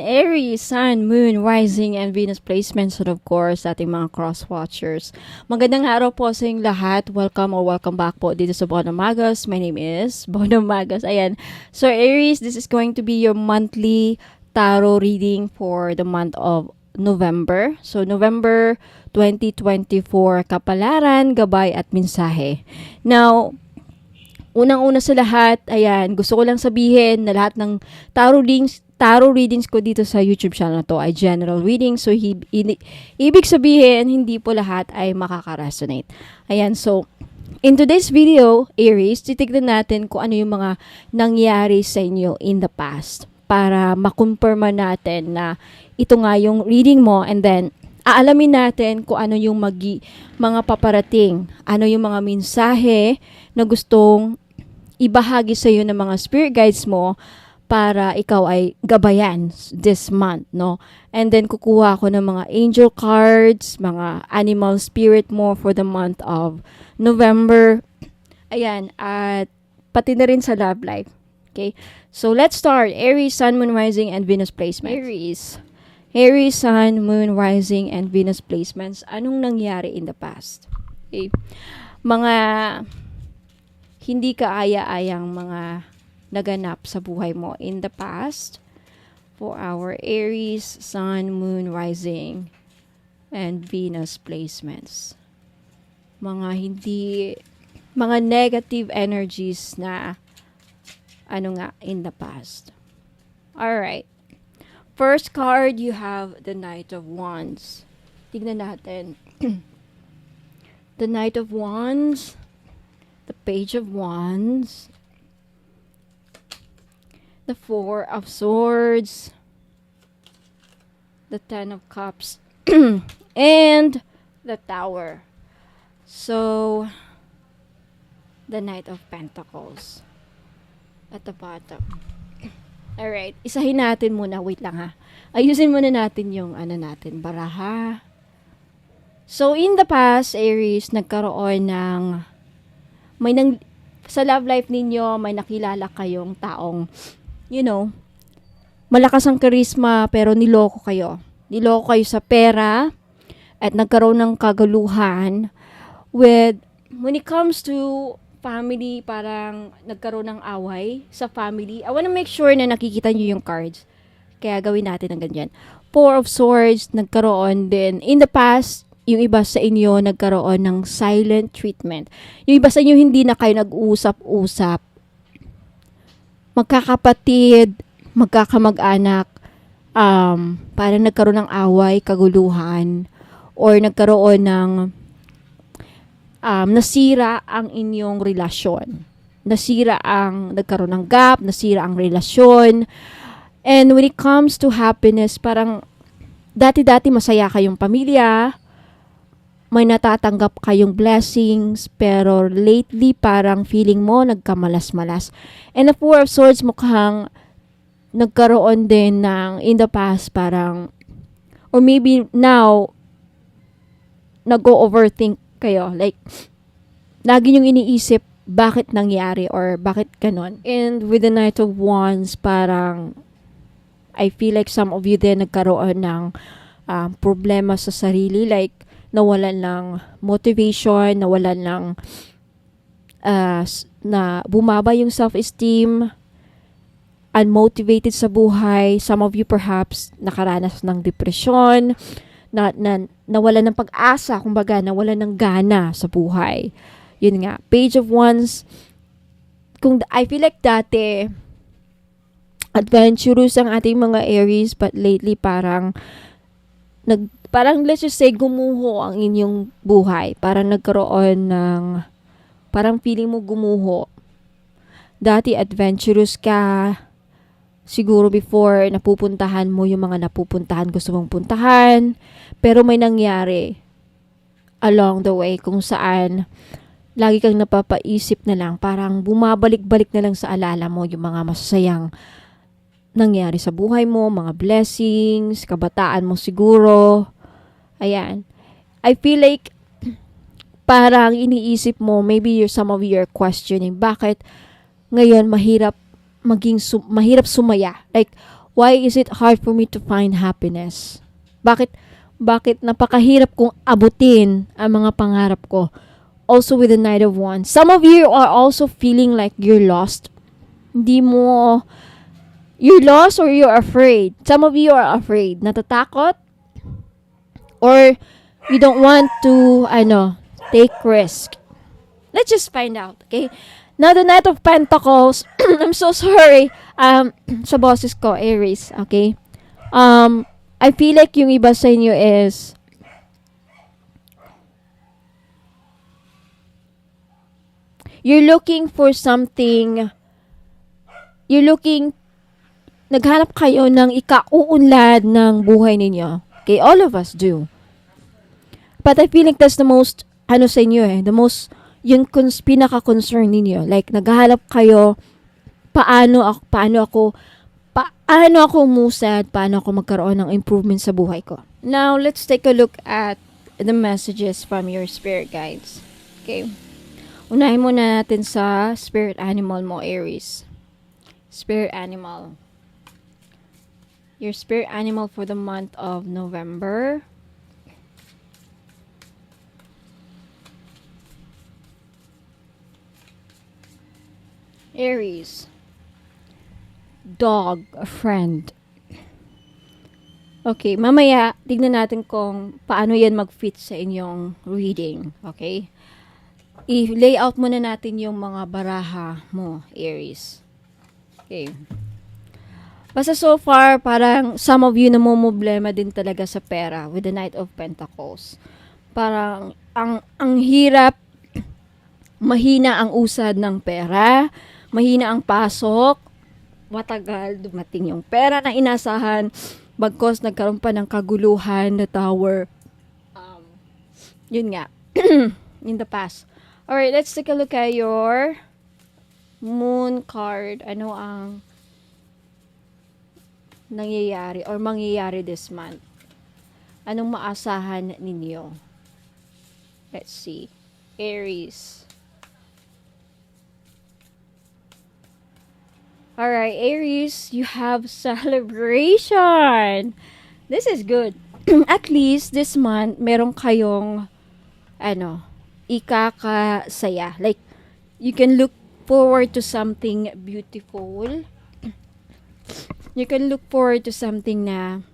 Aries, Sun, Moon, Rising, and Venus placements, and of course, ating mga cross-watchers. Magandang araw po sa inyong lahat. Welcome or welcome back po dito sa Bono Magas. My name is Bono Magas. Ayan. So, Aries, this is going to be your monthly tarot reading for the month of November. So, November 2024, kapalaran, gabay, at mensahe. Now, unang-una sa lahat, ayan, gusto ko lang sabihin na lahat ng tarot readings ko dito sa YouTube channel na to ay general reading. So, ibig sabihin, hindi po lahat ay makaka-resonate. Ayan, so, in today's video, Aries, titignan natin kung ano yung mga nangyari sa inyo in the past para makumpirma natin na ito nga yung reading mo, and then, aalamin natin kung ano yung mga paparating, ano yung mga mensahe na gustong ibahagi sa iyo ng mga spirit guides mo para ikaw ay gabayan this month, no? And then kukuha ako ng mga angel cards, mga animal spirit mo for the month of November. Ayan, at pati na rin sa love life. Okay? So let's start. Aries, Sun, Moon, Rising, and Venus placements. Aries, Sun, Moon, Rising, and Venus placements. Anong nangyari in the past? Okay? Mga hindi kaaya-ayang mga naganap sa buhay mo in the past for our Aries, Sun, Moon, Rising, and Venus placements. Mga negative energies na in the past. Alright. First card, you have the Knight of Wands. Tignan natin. The Knight of Wands, the Page of Wands, the Four of Swords, the Ten of Cups, and the Tower. So, the Knight of Pentacles at the bottom. Alright, isahin natin muna. Wait lang ha. Ayusin muna natin yung baraha. So, in the past, Aries, nagkaroon ng sa love life ninyo, may nakilala kayong taong, malakas ang charisma, pero niloko kayo. Niloko kayo sa pera, at nagkaroon ng kaguluhan when it comes to family, parang nagkaroon ng away sa family. I wanna make sure na nakikita nyo yung cards. Kaya gawin natin ng ganyan. Four of Swords, nagkaroon din. In the past, yung iba sa inyo nagkaroon ng silent treatment. Yung iba sa inyo hindi na kayo nag-uusap-usap. Magkakapatid, magkakamag-anak, parang nagkaroon ng away, kaguluhan, or nagkaroon ng nasira ang inyong relasyon. Nagkaroon ng gap, nasira ang relasyon. And when it comes to happiness, parang dati-dati masaya kayong pamilya, may natatanggap kayong blessings, pero lately parang feeling mo nagkamalas-malas. And the Four of Swords, mukhang nagkaroon din ng in the past parang, or maybe now, nag-overthink kayo. Like, lagi niyong iniisip bakit nangyari or bakit ganon. And with the Knight of Wands, parang I feel like some of you din nagkaroon ng problema sa sarili, like nawalan ng motivation, nawalan ng na bumaba yung self-esteem, unmotivated sa buhay. Some of you perhaps nakaranas ng depression, nawalan ng pag-asa, kumbaga nawalan ng gana sa buhay. Yun nga, Page of Wands, I feel like dati adventurous ang ating mga Aries, but lately parang let's just say gumuho ang inyong buhay. Parang nagkaroon ng, parang feeling mo gumuho. Dati adventurous ka, siguro before napupuntahan mo yung mga napupuntahan, gusto mong puntahan, pero may nangyari along the way kung saan lagi kang napapaisip na lang, parang bumabalik-balik na lang sa alala mo yung mga masasayang nangyari sa buhay mo, mga blessings, kabataan mo siguro. Ayan. I feel like parang iniisip mo, maybe some of you are questioning, bakit ngayon mahirap mahirap sumaya? Like, Why is it hard for me to find happiness? Bakit bakit napakahirap kong abutin ang mga pangarap ko? Also with the Knight of Wands. Some of you are also feeling like you're lost. Hindi mo you're lost or you're afraid. Some of you are afraid. Natatakot or you don't want to take risk. Let's just find out, okay? Now, the Knight of Pentacles, I'm so sorry, sa boses ko, Aries, okay? I feel like yung iba sa inyo is, you're looking for something, naghanap kayo ng ikauunlad ng buhay ninyo. Okay, all of us do. But I feel like that's the most, sa inyo the most, yung pinaka-concern ninyo. Like, naghahanap kayo, paano ako umusad, paano ako magkaroon ng improvement sa buhay ko. Now, let's take a look at the messages from your spirit guides. Okay. Unahin muna natin sa spirit animal mo, Aries. Spirit animal. Your spirit animal for the month of November. Aries. Dog, a friend. Okay, mamaya tignan natin kung paano yan mag-fit sa inyong reading. Okay? I-layout muna natin yung mga baraha mo, Aries. Okay. Basta so far, parang some of you namumblema din talaga sa pera with the Knight of Pentacles. Parang ang hirap, mahina ang usad ng pera, mahina ang pasok, matagal dumating yung pera na inasahan, bagkos nagkaroon pa ng kaguluhan na tower. Yun nga, in the past. Alright, let's take a look at your moon card. Ano ang nangyayari or mangyayari this month? Anong maasahan ninyo? Let's see. Aries. Alright, Aries, you have celebration. This is good. At least this month, meron kayong ikakasaya. Like, you can look forward to something beautiful. You can look forward to something na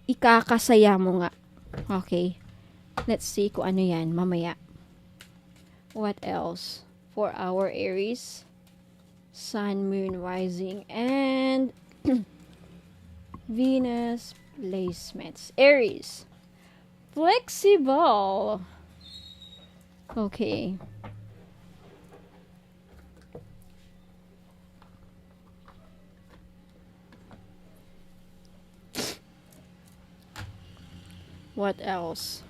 ikakasaya mo nga. Okay. Let's see kung ano yan mamaya. What else? For our Aries. Sun, Moon, Rising, and Venus placements. Aries. Flexible. Okay. What else?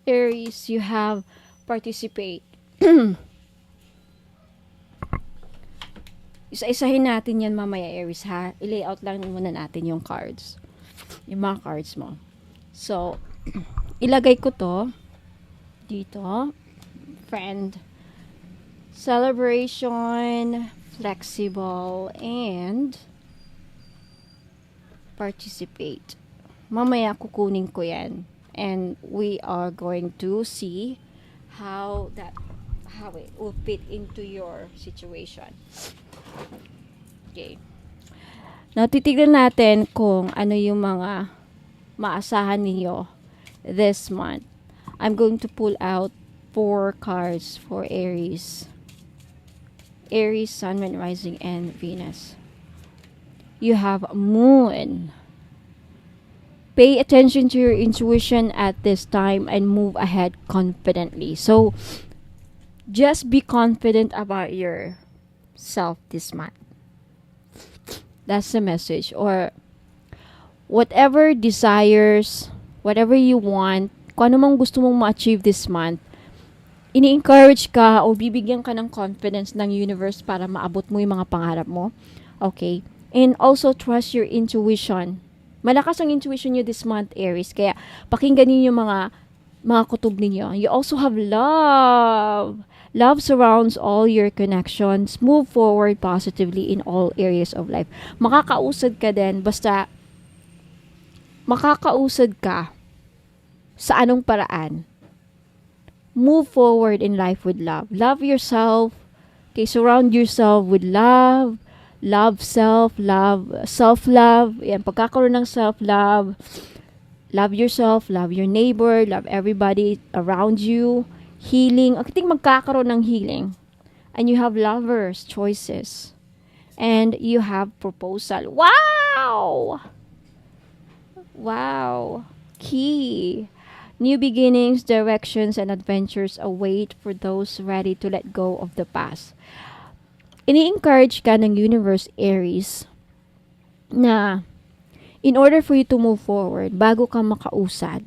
Aries, you have participate. Isa-isahin natin yan mamaya, Aries, ha? I-layout lang muna natin yung cards. Yung mga cards mo. So, ilagay ko to dito. Friend. Celebration. Flexible. And participate. Mamaya kukunin ko yan. And we are going to see how it will fit into your situation. Okay. Now, titignan natin kung ano yung mga maasahan niyo this month. I'm going to pull out 4 cards for Aries. Aries, Sun, Moon, Rising, and Venus. You have Moon. Pay attention to your intuition at this time and move ahead confidently. So, just be confident about yourself this month. That's the message. Or, whatever desires, whatever you want, kung ano mang gusto mong ma-achieve this month, ini-encourage ka o bibigyan ka ng confidence ng universe para maabot mo yung mga pangarap mo. Okay? And also, trust your intuition. Malakas ang intuition nyo this month, Aries. Kaya pakinggan niyo yung mga kutob ninyo. You also have love. Love surrounds all your connections. Move forward positively in all areas of life. Makakausad ka din, basta makakausad ka sa anong paraan. Move forward in life with love. Love yourself. Okay, surround yourself with love. Love self, love, self-love. Yan, pagkakaroon ng self-love. Love yourself, love your neighbor, love everybody around you. Healing. I think magkakaroon ng healing. And you have lovers, choices. And you have proposal. Wow! Wow. Key. New beginnings, directions, and adventures await for those ready to let go of the past. Ini-encourage ka ng universe, Aries, na in order for you to move forward, bago ka makausad,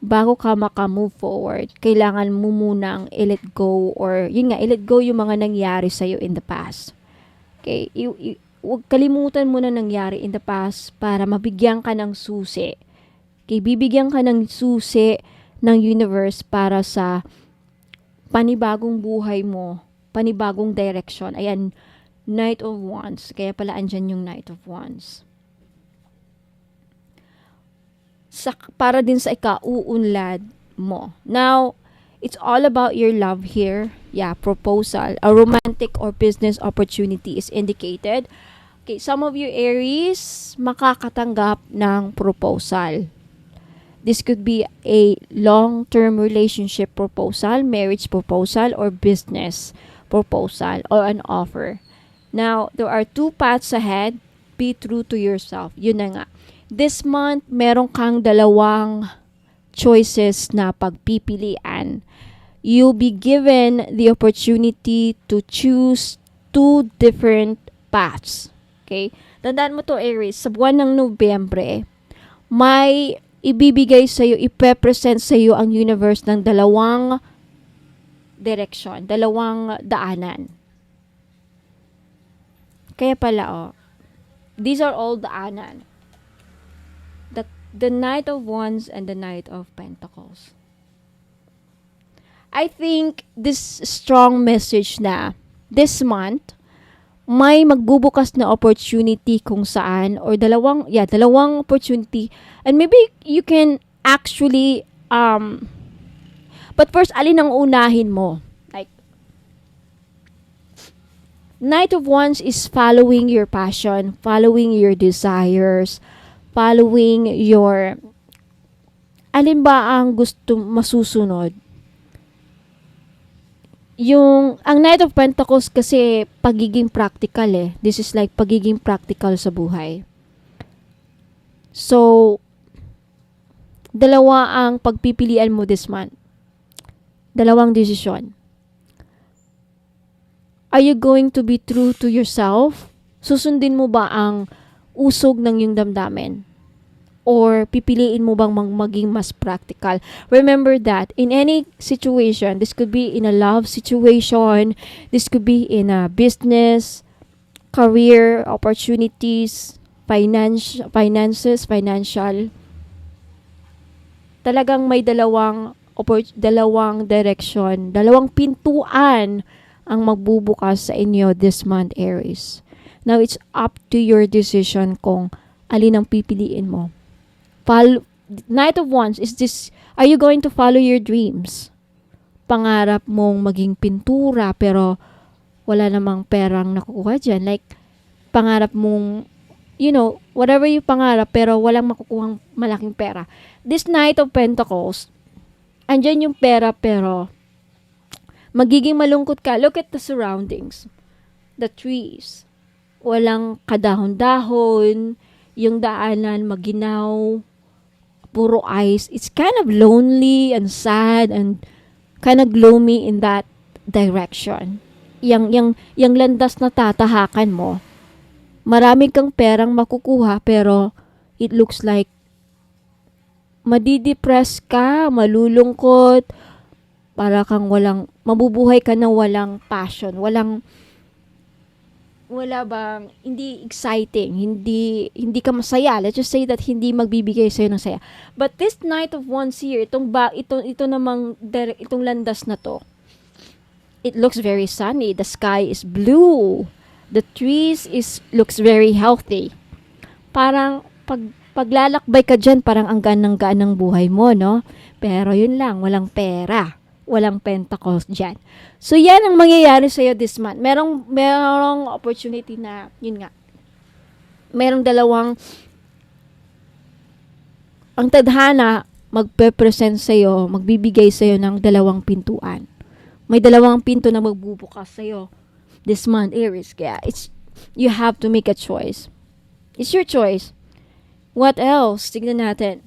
bago ka maka-move forward, kailangan mo munang i-let go or, yun nga, i-let go yung mga nangyari sa'yo in the past. Okay? Huwag kalimutan mo na nangyari in the past para mabigyan ka ng susi. Okay? Bibigyan ka ng susi ng universe para sa panibagong buhay mo, panibagong direction. Ayan, Knight of Wands. Kaya pala andyan yung Knight of Wands. Para din sa ikauunlad mo. Now, it's all about your love here. Yeah, proposal. A romantic or business opportunity is indicated. Okay, some of you Aries, makakatanggap ng proposal. This could be a long-term relationship proposal, marriage proposal, or business proposal or an offer. Now, there are two paths ahead. Be true to yourself. Yun na nga. This month, meron kang dalawang choices na pagpipilian. You'll be given the opportunity to choose two different paths. Okay? Tandaan mo to, Aries. Sa buwan ng Nobyembre, may ibibigay sa'yo, ipepresent sa'yo ang universe ng dalawang direction, dalawang daanan. Kaya pala, these are all daanan. The Knight of Wands and the Knight of Pentacles. I think this strong message na this month, may magbubukas na opportunity kung saan, or dalawang opportunity, and maybe you can actually, but first, alin ang unahin mo? Like, Knight of Wands is following your passion, following your desires, following your, alin ba ang gusto masusunod? Ang Knight of Pentacles kasi pagiging practical eh. This is like pagiging practical sa buhay. So, dalawa ang pagpipilian mo this month. Dalawang desisyon. Are you going to be true to yourself? Susundin mo ba ang usog ng iyong damdamin? Or pipiliin mo bang maging mas practical? Remember that in any situation, this could be in a love situation, this could be in a business, career, opportunities, finances, financial. Talagang may dalawang direction, dalawang pintuan ang magbubukas sa inyo this month, Aries. Now, it's up to your decision kung alin ang pipiliin mo. Knight of Wands is this, are you going to follow your dreams? Pangarap mong maging pintura pero wala namang perang nakukuha dyan. Like, pangarap mong, whatever yung pangarap pero walang makukuhang malaking pera. This Knight of Pentacles, andyan yung pera pero magiging malungkot ka. Look at the surroundings. The trees. Walang kadahon-dahon. Yung daanan maginaw. Puro ice. It's kind of lonely and sad and kind of gloomy in that direction. Yang landas na tatahakan mo. Marami kang perang makukuha pero it looks like madidepress ka, malulungkot, para kang mabubuhay ka na walang passion, walang wala bang, hindi exciting, hindi ka masaya. Let's just say that hindi magbibigay sa'yo ng saya. But this night of one's year, ito namang, itong landas na to, it looks very sunny. The sky is blue. The trees looks very healthy. Parang, paglalakbay ka dyan, parang ang gaan ng buhay mo, no? Pero yun lang, walang pera. Walang pentacles dyan. So, yan ang mangyayari sa'yo this month. Merong opportunity na, yun nga, merong dalawang, ang tadhana, magpe-present sa'yo, magbibigay sa'yo ng dalawang pintuan. May dalawang pinto na magbubukas sa'yo this month, Aries. Kaya, you have to make a choice. It's your choice. What else? Tignan natin.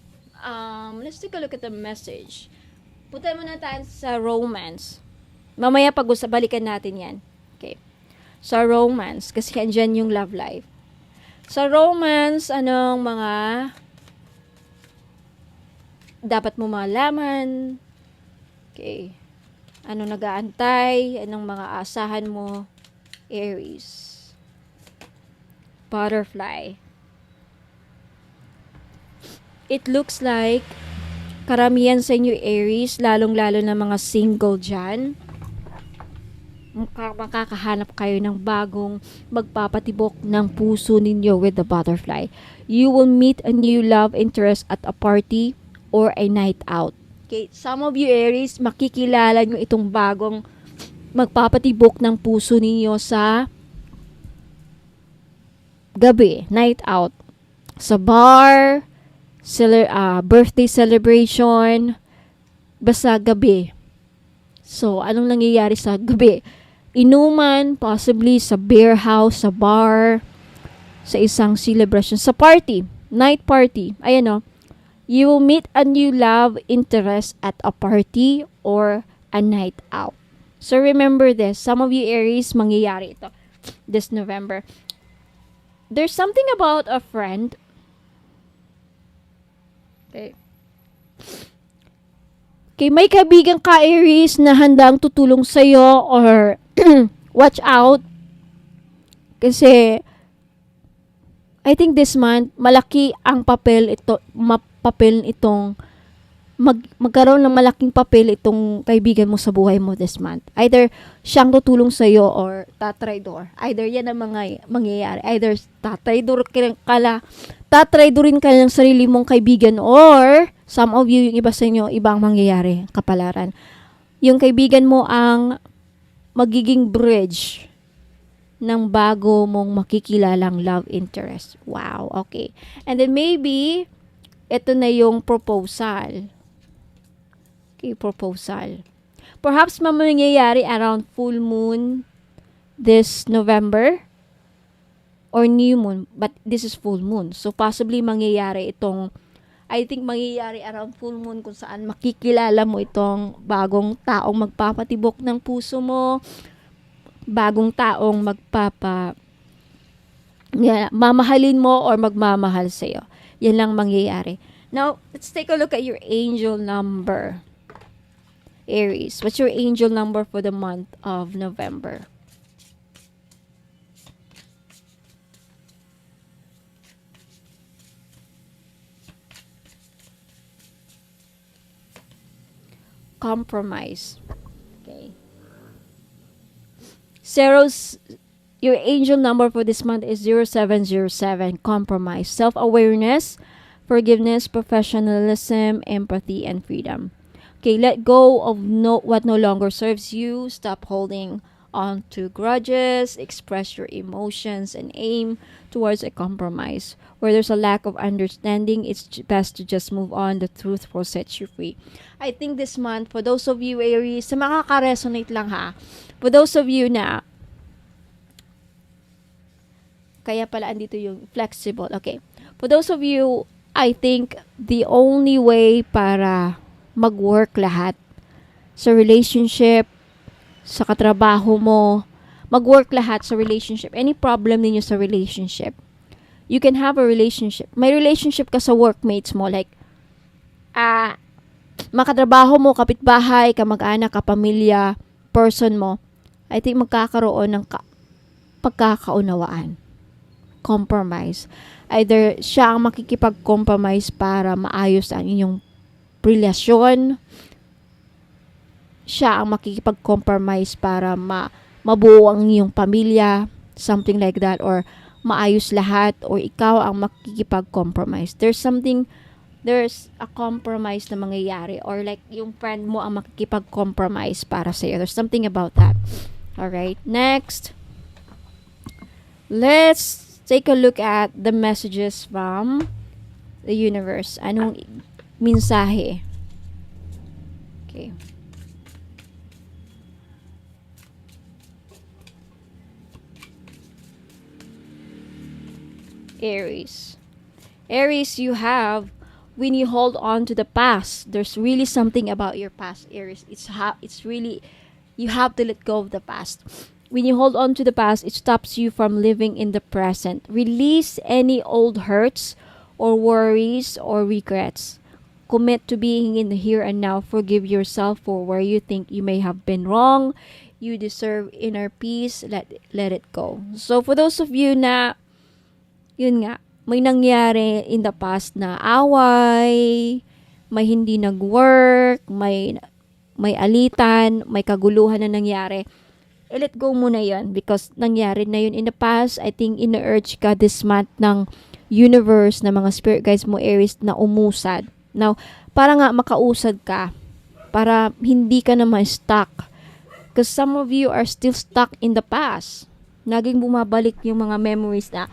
Let's take a look at the message. Punta muna tayo sa romance. Mamaya balikan natin yan. Okay. Sa romance, kasi andyan yung love life. Sa romance, anong mga dapat mo malaman? Okay. Anong nag-aantay? Anong mga asahan mo? Aries. Butterfly. It looks like karamihan sa inyo Aries, lalong-lalo na mga single dyan, makakahanap kayo ng bagong magpapatibok ng puso ninyo with the butterfly. You will meet a new love interest at a party or a night out. Okay, some of you Aries, makikilala nyo itong bagong magpapatibok ng puso ninyo sa gabi, night out, sa bar, birthday celebration, basta gabi. So, anong nangyayari sa gabi? Inuman, possibly sa beer house, sa bar, sa isang celebration, sa party, night party. Ayan o. You will meet a new love interest at a party or a night out. So, remember this. Some of you Aries, mangyayari ito this November. There's something about a friend. Okay. Okay, may kaibigan ka Aries na handang tutulong sa'yo or watch out. Kasi I think this month malaki ang papel itong magkaroon ng malaking papel itong kaibigan mo sa buhay mo this month. Either siyang tutulong sa'yo or tatraydor. Either yan ang mga mangyayari. Either tatraydorin ka ng sarili mong kaibigan or some of you, yung iba sa inyo, ibang mangyayari, kapalaran. Yung kaibigan mo ang magiging bridge ng bago mong makikilalang love interest. Wow, okay. And then maybe, ito na yung proposal. Okay, proposal. Perhaps mangyayari around full moon this November or new moon, but this is full moon. So possibly mangyayari mangyayari around full moon kung saan makikilala mo itong bagong taong magpapatibok ng puso mo, bagong taong mamahalin mo or magmamahal sa'yo. Yan lang mangyayari. Now, let's take a look at your angel number. Aries, what's your angel number for the month of November? Compromise. Okay. Your angel number for this month is 0707. Compromise. Self-awareness, forgiveness, professionalism, empathy, and freedom. Okay, let go of what no longer serves you. Stop holding on to grudges. Express your emotions and aim towards a compromise. Where there's a lack of understanding, it's best to just move on. The truth will set you free. I think this month, for those of you Aries, sa makaka-resonate lang ha. For those of you na, kaya pala andito yung flexible. Okay. For those of you, I think the only way para mag-work lahat sa relationship, sa katrabaho mo, mag-work lahat sa relationship. Any problem ninyo sa relationship, you can have a relationship. May relationship ka sa workmates mo, like, makatrabaho mo, kapitbahay, kamag-anak, kapamilya, person mo. I think magkakaroon ng pagkakaunawaan. Compromise. Either siya ang makikipag-compromise para maayos ang inyong relasyon, siya ang makikipag-compromise para mabuo ang iyong pamilya, something like that, or maayos lahat, or ikaw ang makikipag-compromise. There's a compromise na mangyayari, or like yung friend mo ang makikipag-compromise para sa'yo. There's something about that. Alright, next, let's take a look at the messages from the universe. Anong mensahe? Okay. Aries. Aries, when you hold on to the past, there's really something about your past, Aries. It's really, you have to let go of the past. When you hold on to the past, it stops you from living in the present. Release any old hurts or worries or regrets. Commit to being in the here and now. Forgive yourself for where you think you may have been wrong. You deserve inner peace. Let it go. So for those of you na, yun nga, may nangyari in the past na away, may hindi nag-work, may alitan, may kaguluhan na nangyari, let go muna yun because nangyari na yun in the past. I think ina-urge ka this month ng universe, na mga spirit guides mo, Aries, na umusad. Now, para nga makausad ka, para hindi ka na ma-stuck. Because some of you are still stuck in the past. Naging bumabalik yung mga memories na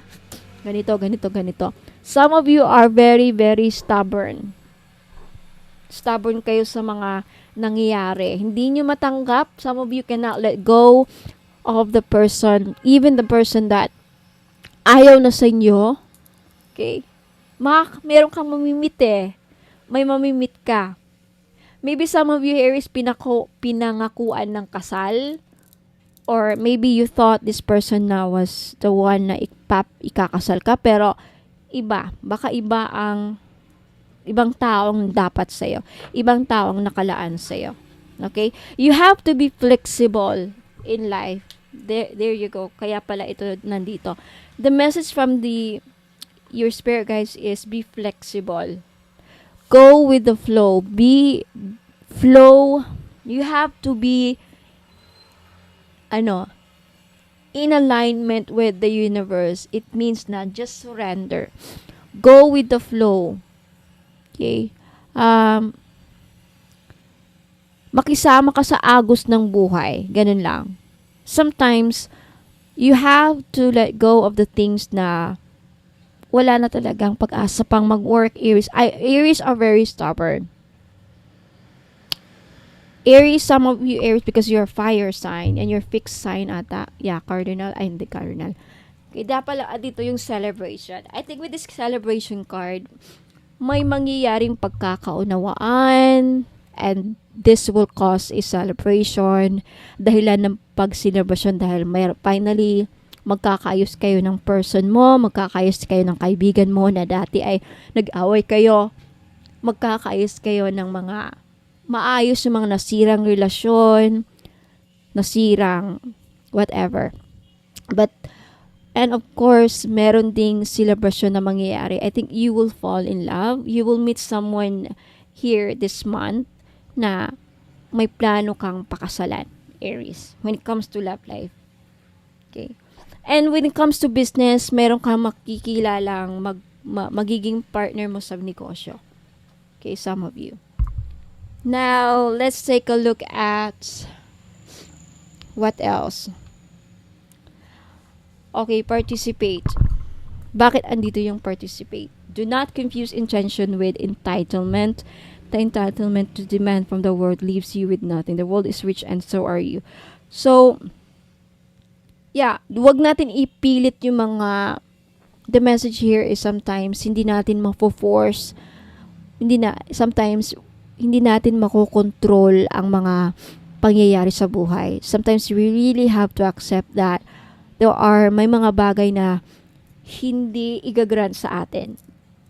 ganito. Some of you are very, very stubborn. Stubborn kayo sa mga nangyayari. Hindi nyo matanggap. Some of you cannot let go of the person, even the person that ayaw na sa inyo. Okay? Meron kang mamimit eh. May mamimit ka. Maybe some of you, Aries, pinangakuan ng kasal. Or maybe you thought this person na was the one na ikakasal ka, pero baka iba ang ibang taong dapat sa'yo. Ibang taong nakalaan sa'yo. Okay? You have to be flexible in life. There you go. Kaya pala ito nandito. The message from your spirit guides is be flexible. Go with the flow. You have to be in alignment with the universe. It means na just surrender. Go with the flow. Okay? Makisama ka sa agos ng buhay. Ganun lang. Sometimes, you have to let go of the things na wala na talagang pag-asa pang mag-work, Aries. Aries are very stubborn. Aries, some of you Aries, because you're fire sign and you're fixed sign ata. Yeah, cardinal. Ay, hindi cardinal. Okay, dapat dito yung celebration. I think with this celebration card, may mangyayaring pagkakaunawaan and this will cause a celebration. Dahilan ng pag-celebration dahil finally magkakaayos kayo ng person mo, magkakaayos kayo ng kaibigan mo na dati ay nag-away kayo, magkakaayos kayo ng mga maayos yung mga nasirang relasyon, nasirang whatever. And of course, meron ding celebration na mangyayari. I think you will fall in love. You will meet someone here this month na may plano kang pakasalan, Aries, when it comes to love life. Okay. And when it comes to business, meron kang makikilalang magiging partner mo sa negosyo. Okay, some of you. Now, let's take a look at what else. Okay, participate. Bakit andito yung participate? Do not confuse intention with entitlement. The entitlement to demand from the world leaves you with nothing. The world is rich and so are you. So, yeah, wag natin ipilit yung mga, the message here is sometimes hindi natin mafo-force, sometimes hindi natin makokontrol ang mga pangyayari sa buhay. Sometimes we really have to accept that may mga bagay na hindi igagrant sa atin.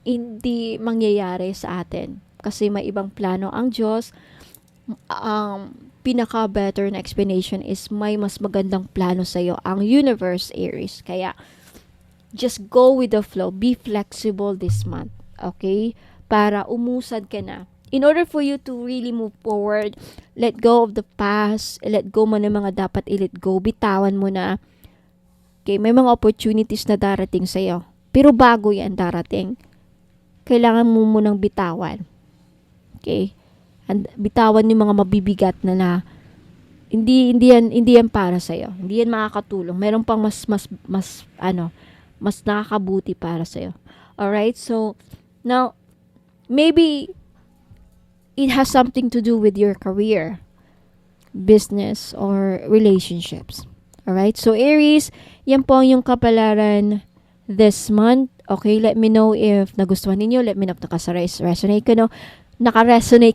Hindi mangyayari sa atin. Kasi may ibang plano ang Diyos. pinaka-better na explanation is may mas magandang plano sa'yo ang universe, Aries. Kaya, just go with the flow. Be flexible this month. Okay? Para umusad ka na. In order for you to really move forward, let go of the past, let go mo ng mga dapat i-let go, bitawan mo na. Okay, may mga opportunities na darating sa'yo. Pero bago yan darating, kailangan mo munang bitawan. Okay? And bitawan yung mga mabibigat na hindi yan para sa iyo. Hindi yan makakatulong. Meron pang mas nakakabuti para sa iyo. All right? So now maybe it has something to do with your career, business, or relationships. All right? So Aries, yan po yung kapalaran this month. Okay, let me know if nagustuhan ninyo. Let me know if naka-resonate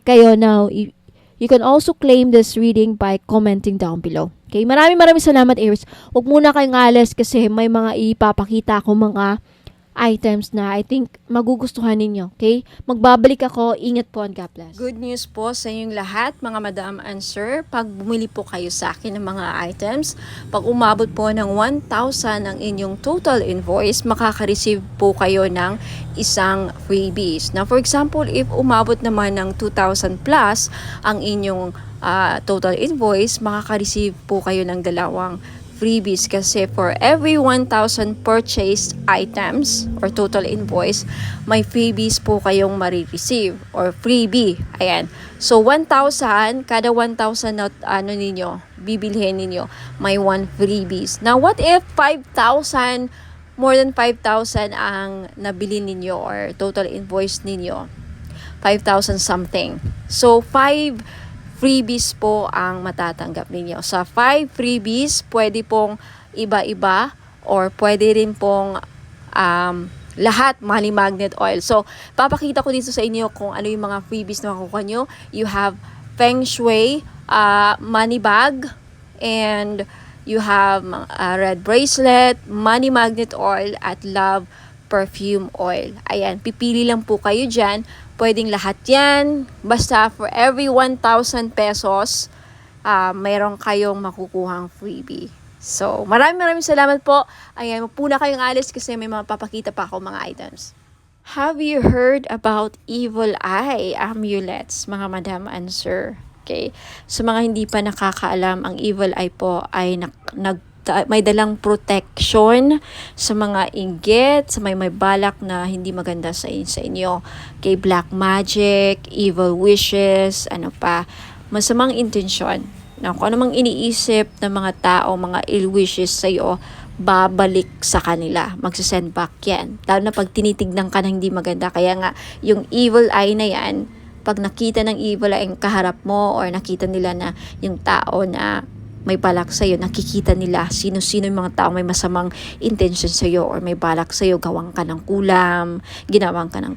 kayo. Now, you can also claim this reading by commenting down below. Okay, maraming salamat, Aries. Huwag muna kayong alis kasi may mga ipapakita ako mga items na I think magugustuhan ninyo. Okay? Magbabalik ako. Ingat po and God bless. Good news po sa inyong lahat, mga madam and sir. Pag bumili po kayo sa akin ng mga items, pag umabot po ng 1,000 ang inyong total invoice, makaka-receive po kayo ng isang freebies. Now, for example, if umabot naman ng 2,000 plus ang inyong total invoice, makaka-receive po kayo ng dalawang freebies kasi for every 1,000 purchased items or total invoice, may freebies po kayong marireceive or freebie. Ayan. So 1,000, kada 1,000 na bibilhin ninyo, may 1 freebies. Now what if 5,000, more than 5,000 ang nabili ninyo or total invoice ninyo? 5,000 something. So 5 freebies po ang matatanggap ninyo. Sa 5 freebies, pwede pong iba-iba or pwede rin pong lahat money magnet oil. So, papakita ko dito sa inyo kung ano yung mga freebies na makukuha nyo. You have Feng Shui money bag, and you have red bracelet, money magnet oil, at love perfume oil. Ayan, pipili lang po kayo dyan. Pwedeng lahat yan. Basta for every 1,000 pesos, mayroon kayong makukuhang freebie. So, maraming salamat po. Ayan, mapuna kayong alis kasi may mga papakita pa ako mga items. Have you heard about evil eye amulets, mga madam and sir? Okay. Sa mga hindi pa nakakaalam, ang evil eye po ay may dalang protection sa mga inggit, sa may balak na hindi maganda sa inyo. Kay black magic, evil wishes, ano pa, masamang intensyon. Now, kung anumang iniisip ng mga tao, mga ill wishes sa iyo, babalik sa kanila. Magsasend back yan. Lalo na pag tinitignan ka na hindi maganda. Kaya nga, yung evil eye na yan, pag nakita ng evil eye ang kaharap mo or nakita nila na yung tao na may balak sa'yo, nakikita nila sino-sino yung mga tao may masamang intention sa'yo or may balak sa'yo, ginawang ka ng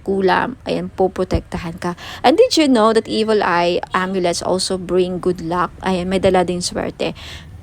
kulam, ayan po, protektahan ka. And did you know that evil eye amulets also bring good luck? Ayan, may dala din swerte.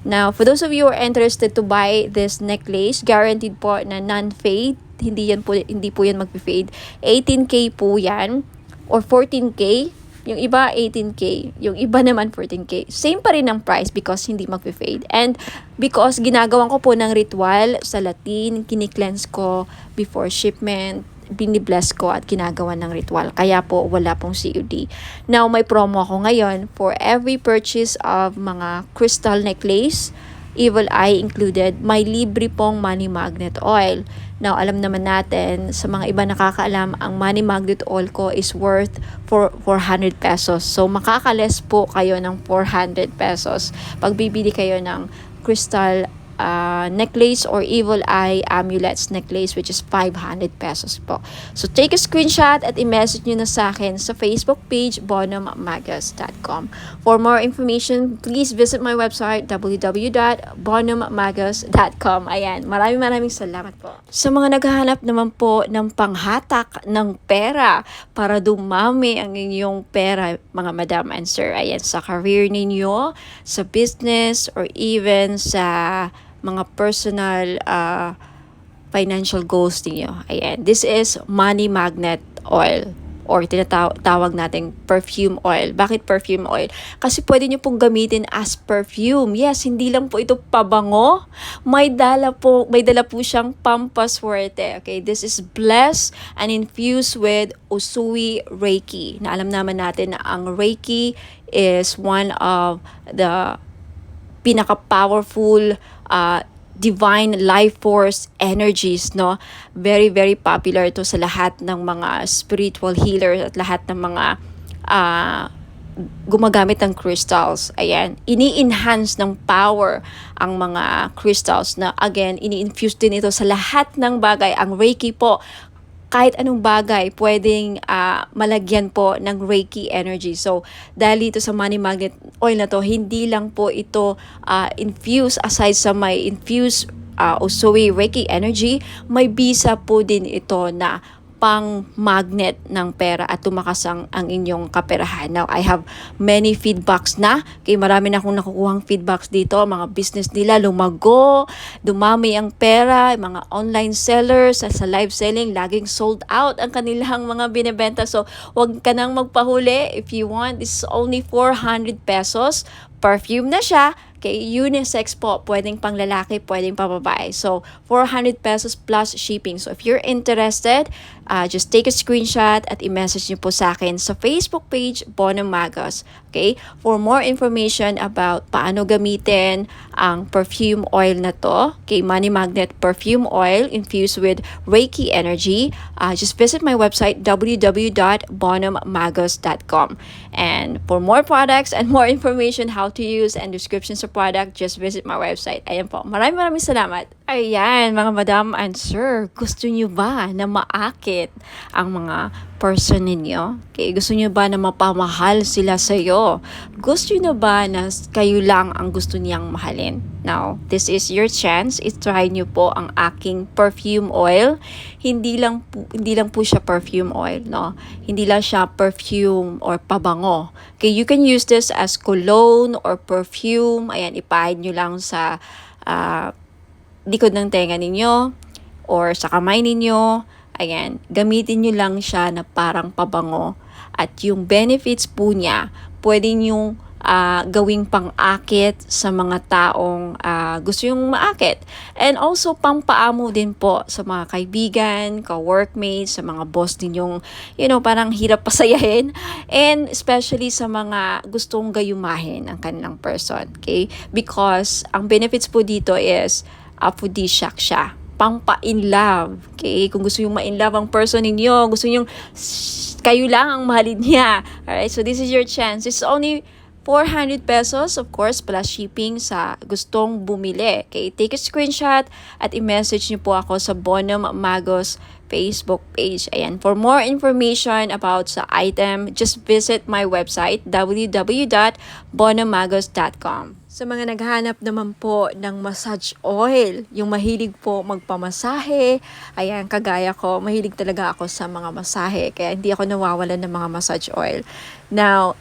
Now, for those of you who are interested to buy this necklace, guaranteed po na non-fade, hindi po yan mag-fade. 18K po yan or 14K. Yung iba 18K, yung iba naman 14K. Same pa rin ang price because hindi mag-fade. And because ginagawan ko po ng ritual sa Latin, kini-cleanse ko before shipment, binibless ko at ginagawa ng ritual. Kaya po wala pong COD. Now may promo ako ngayon for every purchase of mga crystal necklace, evil eye included, may libre pong money magnet oil. Now, alam naman natin, sa mga iba nakakaalam, ang money magnet oil ko is worth 400 pesos. So, makakales po kayo ng 400 pesos pag bibili kayo ng crystal necklace or evil eye amulets necklace, which is 500 pesos po. So, take a screenshot at i-message nyo na sa akin sa Facebook page, bonummagas.com. For more information, please visit my website, www.bonummagas.com. Ayan, maraming salamat po. Sa mga naghahanap naman po ng panghatak ng pera para dumami ang inyong pera, mga madam and sir, ayan, sa career ninyo, sa business, or even sa mga personal financial goals niyo. Ayan, this is money magnet oil. or tinatawag nating perfume oil. Bakit perfume oil? Kasi pwede nyo pong gamitin as perfume. Yes, hindi lang po ito pabango. May dala po siyang pampaswerte. Okay, this is blessed and infused with Usui Reiki. Na alam naman natin na ang Reiki is one of the pinaka-powerful divine life force energies, no? Very, very popular ito sa lahat ng mga spiritual healers at lahat ng mga gumagamit ng crystals. Ayan, ini-enhance ng power ang mga crystals na again, ini-infuse din ito sa lahat ng bagay. Ang Reiki po, kahit anong bagay, pwedeng malagyan po ng Reiki energy. So, dahil dito sa money magnet oil na to, hindi lang po ito infused, aside sa may infused Usui Reiki energy, may bisa po din ito na pang magnet ng pera at tumakas ang inyong kaperahan. Now, I have many feedbacks na. Kaya marami na akong nakukuhang feedbacks dito. Mga business nila lumago, dumami ang pera, mga online sellers sa live selling, laging sold out ang kanilang mga binebenta. So, wag ka nang magpahuli. If you want, this is only 400 pesos. Perfume na siya. Okay, unisex po, pwedeng pang lalaki, pwedeng pang babae. So, 400 pesos plus shipping. So, if you're interested, just take a screenshot at i-message niyo po sa akin sa Facebook page, Bono Magos. Okay, for more information about paano gamitin ang perfume oil na to, okay, Money Magnet Perfume Oil infused with Reiki energy, just visit my website, www.bonommagos.com. And for more products and more information how to use and descriptions of product, just visit my website. Ayan po. Maraming salamat. Ayan, mga madam and sir, gusto nyo ba na maakit ang mga person ninyo? Okay, gusto nyo ba na mapamahal sila sa'yo? Gusto nyo ba na kayo lang ang gusto niyang mahalin? Now, this is your chance. I-try nyo po ang aking perfume oil. Hindi lang po siya perfume oil, no? Hindi lang siya perfume or pabango. Okay, you can use this as cologne or perfume. Ayan, ipahid nyo lang sa likod ng tenga ninyo or sa kamay ninyo. Ayan, gamitin nyo lang siya na parang pabango. At yung benefits po niya, pwede nyo gawing pang-akit sa mga taong gusto yung maakit. And also, pampaamo din po sa mga kaibigan, ka-workmates, sa mga boss ninyong, parang hirap pasayahin. And especially sa mga gustong gayumahin ang kanilang person. Okay? Because ang benefits po dito is aphrodisiac siya. Pampa-in love. Okay? Kung gusto yung ma-in love ang person ninyo, gusto yung kayo lang ang mahalin niya. Alright? So, this is your chance. It's only 400 pesos, of course, plus shipping sa gustong bumili. Okay? Take a screenshot at i-message niyo po ako sa Bonum Magos Facebook page. Ayan. For more information about sa item, just visit my website, www.bonomagos.com. Sa mga naghahanap naman po ng massage oil, yung mahilig po magpamasahe, ayan, kagaya ko, mahilig talaga ako sa mga masahe, kaya hindi ako nawawalan ng mga massage oil. Now,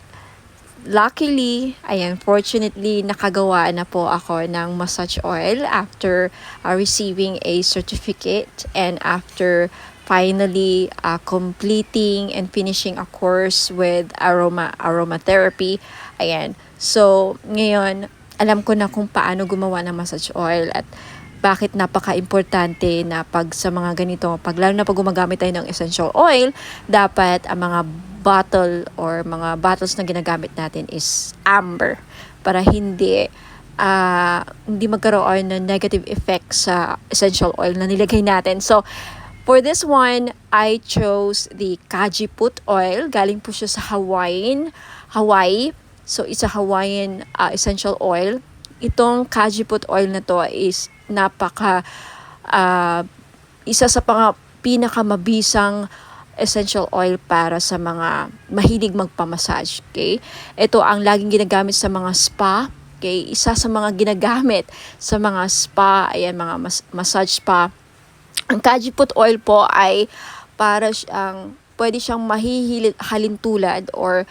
luckily, fortunately, nakagawa na po ako ng massage oil after receiving a certificate and after finally completing and finishing a course with aromatherapy. Ayan. So, ngayon, alam ko na kung paano gumawa ng massage oil at bakit napaka-importante na pag sa mga ganito, lalo na pag gumagamit tayo ng essential oil, dapat ang mga bottle or mga bottles na ginagamit natin is amber para hindi magkaroon ng negative effect sa essential oil na nilagay natin. So, for this one, I chose the Kajiput oil. Galing po siya sa Hawaii. So, it's a Hawaiian essential oil. Itong Kajiput oil na to is isa sa pinakamabisang essential oil para sa mga mahilig magpamassage. Okay? Ito ang laging ginagamit sa mga spa. Okay? Isa sa mga ginagamit sa mga spa, mga massage spa. Ang Kajiput oil po ay pwede siyang mahihalintulad or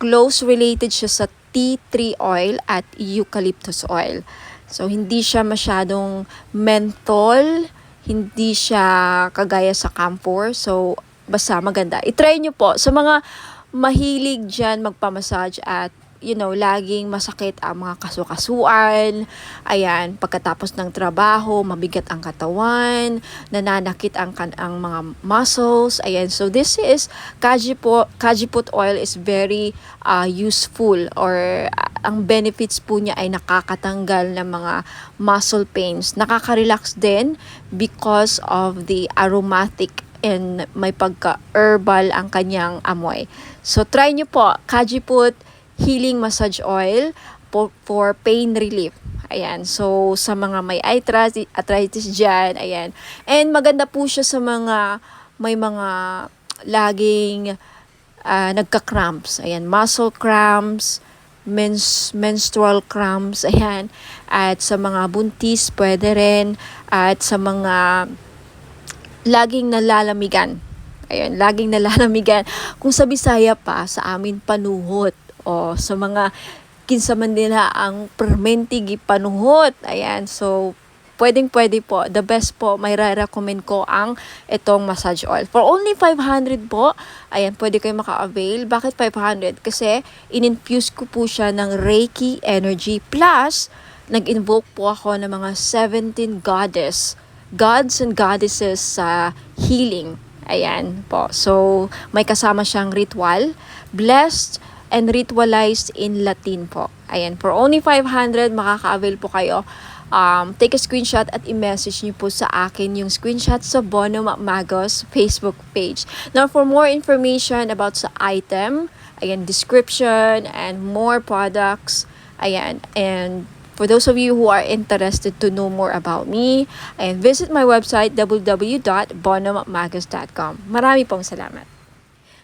close related siya sa tea tree oil at eucalyptus oil. So, hindi siya masyadong menthol, hindi siya kagaya sa camphor. So, basta maganda. I-try nyo po sa mga mahilig dyan magpamassage at laging masakit ang mga kasukasuan. Ayan, pagkatapos ng trabaho, mabigat ang katawan, nananakit ang mga muscles. Ayan, so this is Kajiput oil is very useful, or ang benefits po niya ay nakakatanggal ng mga muscle pains. Nakaka-relax din because of the aromatic and may pagka-herbal ang kanyang amoy. So try nyo po, Kajiput Healing Massage Oil for pain relief. Ayan. So, sa mga may arthritis dyan, ayan. And maganda po siya sa may mga laging nagka-cramps. Ayan. Muscle cramps, menstrual cramps, ayan. At sa mga buntis, pwede rin. At sa mga laging nalalamigan. Ayan, laging nalalamigan. Kung sa Bisaya pa, sa amin panuhot. O sa mga kinsa man nila ang permentig panuhot. Ayan, so pwede po. The best po, may recommend ko ang itong massage oil. For only 500 po, ayan, pwede kayo maka-avail. Bakit 500? Kasi in-infuse ko po siya ng Reiki energy. Plus, nag-invoke po ako ng mga 17 gods and goddesses sa healing. Ayan po. So, may kasama siyang ritual. Blessed and ritualized in Latin po. Ayan, for only 500, makaka-avail po kayo. Take a screenshot at i-message niyo po sa akin yung screenshot sa Bono Magos Facebook page. Now, for more information about sa item, ayan, description, and more products, ayan, and for those of you who are interested to know more about me, ayan, visit my website, www.bonomagos.com. Marami pong salamat.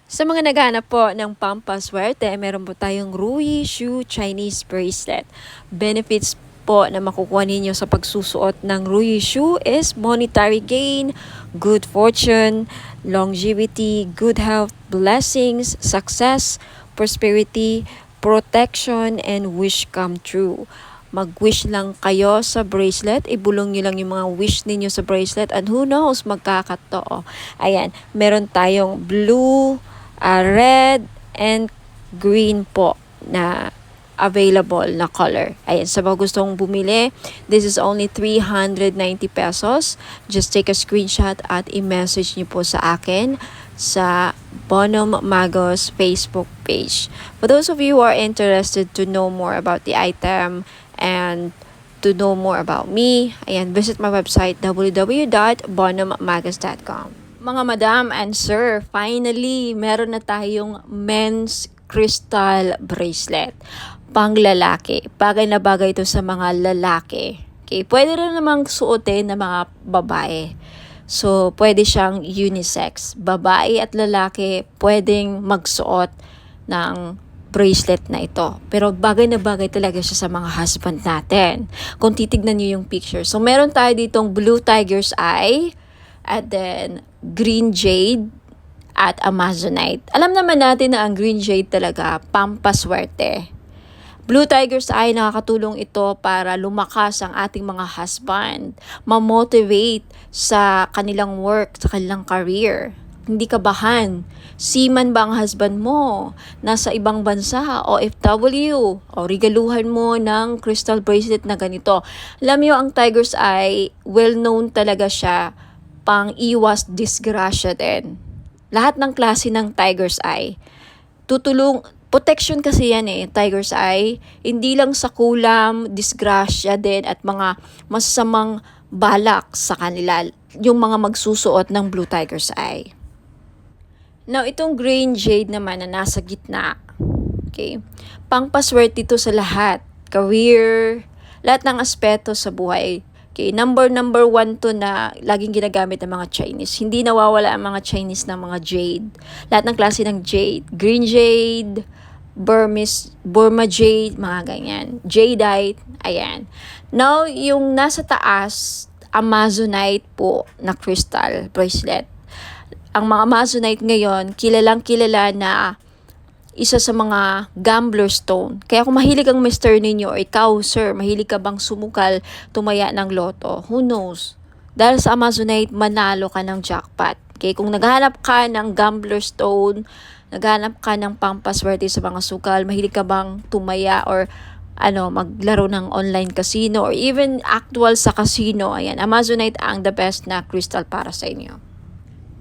Sa mga naghahanap po ng pampaswerte, meron po tayong Rui Shu Chinese Bracelet. Benefits po na makukuha ninyo sa pagsusuot ng Rui Shu is monetary gain, good fortune, longevity, good health, blessings, success, prosperity, protection, and wish come true. Mag-wish lang kayo sa bracelet, ibulong nyo lang yung mga wish ninyo sa bracelet, and who knows, magkakatotoo. Ayan, meron tayong blue, red, and green po na available na color. Ayan, sa mga gustong bumili, this is only 390 pesos. Just take a screenshot at i-message niyo po sa akin sa Bonom Magos Facebook page. For those of you who are interested to know more about the item and to know more about me, ayan, visit my website www.bonommagos.com. Mga madam and sir, finally, meron na tayong men's crystal bracelet. Pang lalaki. Bagay na bagay ito sa mga lalaki. Okay, pwede rin namang suotin ng mga babae. So, pwede siyang unisex. Babae at lalaki pwedeng magsuot ng bracelet na ito. Pero bagay na bagay talaga siya sa mga husband natin. Kung titignan niyo yung picture. So, meron tayo ditong blue tiger's eye, at then green jade, at amazonite. Alam naman natin na ang green jade talaga, pampaswerte. Blue tiger's eye, nakakatulong ito para lumakas ang ating mga husband, ma-motivate sa kanilang work, sa kanilang career. Hindi kabahan. Seaman ba ang husband mo? Nasa ibang bansa, OFW, o regaluhan mo ng crystal bracelet na ganito. Alam niyo, ang tiger's eye, well-known talaga siya, pang iwas disgrasya din. Lahat ng klase ng tiger's eye, protection kasi yan tiger's eye, hindi lang sa kulam, disgrasya din, at mga masasamang balak sa kanila, yung mga magsusuot ng blue tiger's eye. Now, itong green jade naman na nasa gitna, okay, pangpaswerte ito sa lahat, career, lahat ng aspeto sa buhay. Okay, number 1 to na laging ginagamit ng mga Chinese. Hindi nawawala ang mga Chinese ng mga jade. Lahat ng klase ng jade. Green jade, Burma jade, mga ganyan. Jadeite, ayan. Now, yung nasa taas, amazonite po na crystal bracelet. Ang mga amazonite ngayon, kilalang kilala na isa sa mga gambler stone. Kaya kung mahilig ang mister ninyo, or ikaw, sir, mahilig ka bang sumukal, tumaya ng loto, who knows? Dahil sa amazonite, manalo ka ng jackpot. Okay, kung naghahanap ka ng gambler stone, naghahanap ka ng pampaswerte sa mga sugal, mahilig ka bang tumaya or maglaro ng online casino or even actual sa casino, ayan, Amazonite ang the best na crystal para sa inyo.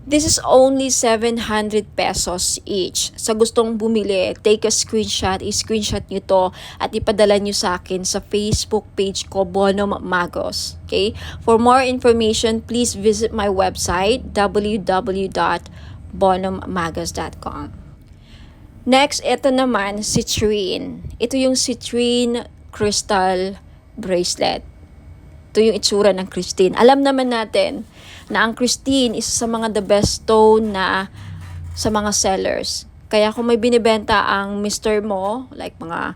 This is only 700 pesos each. Sa gustong bumili, take a screenshot, i-screenshot nyo to at ipadala nyo sa akin sa Facebook page ko, Bonum Magos. Okay? For more information, please visit my website, www.bonummagos.com. Next, ito naman, citrine. Ito yung citrine crystal bracelet. Ito yung itsura ng Christine. Alam naman natin na ang Christine isa sa mga the best stone na sa mga sellers. Kaya kung may binibenta ang Mr. mo, like mga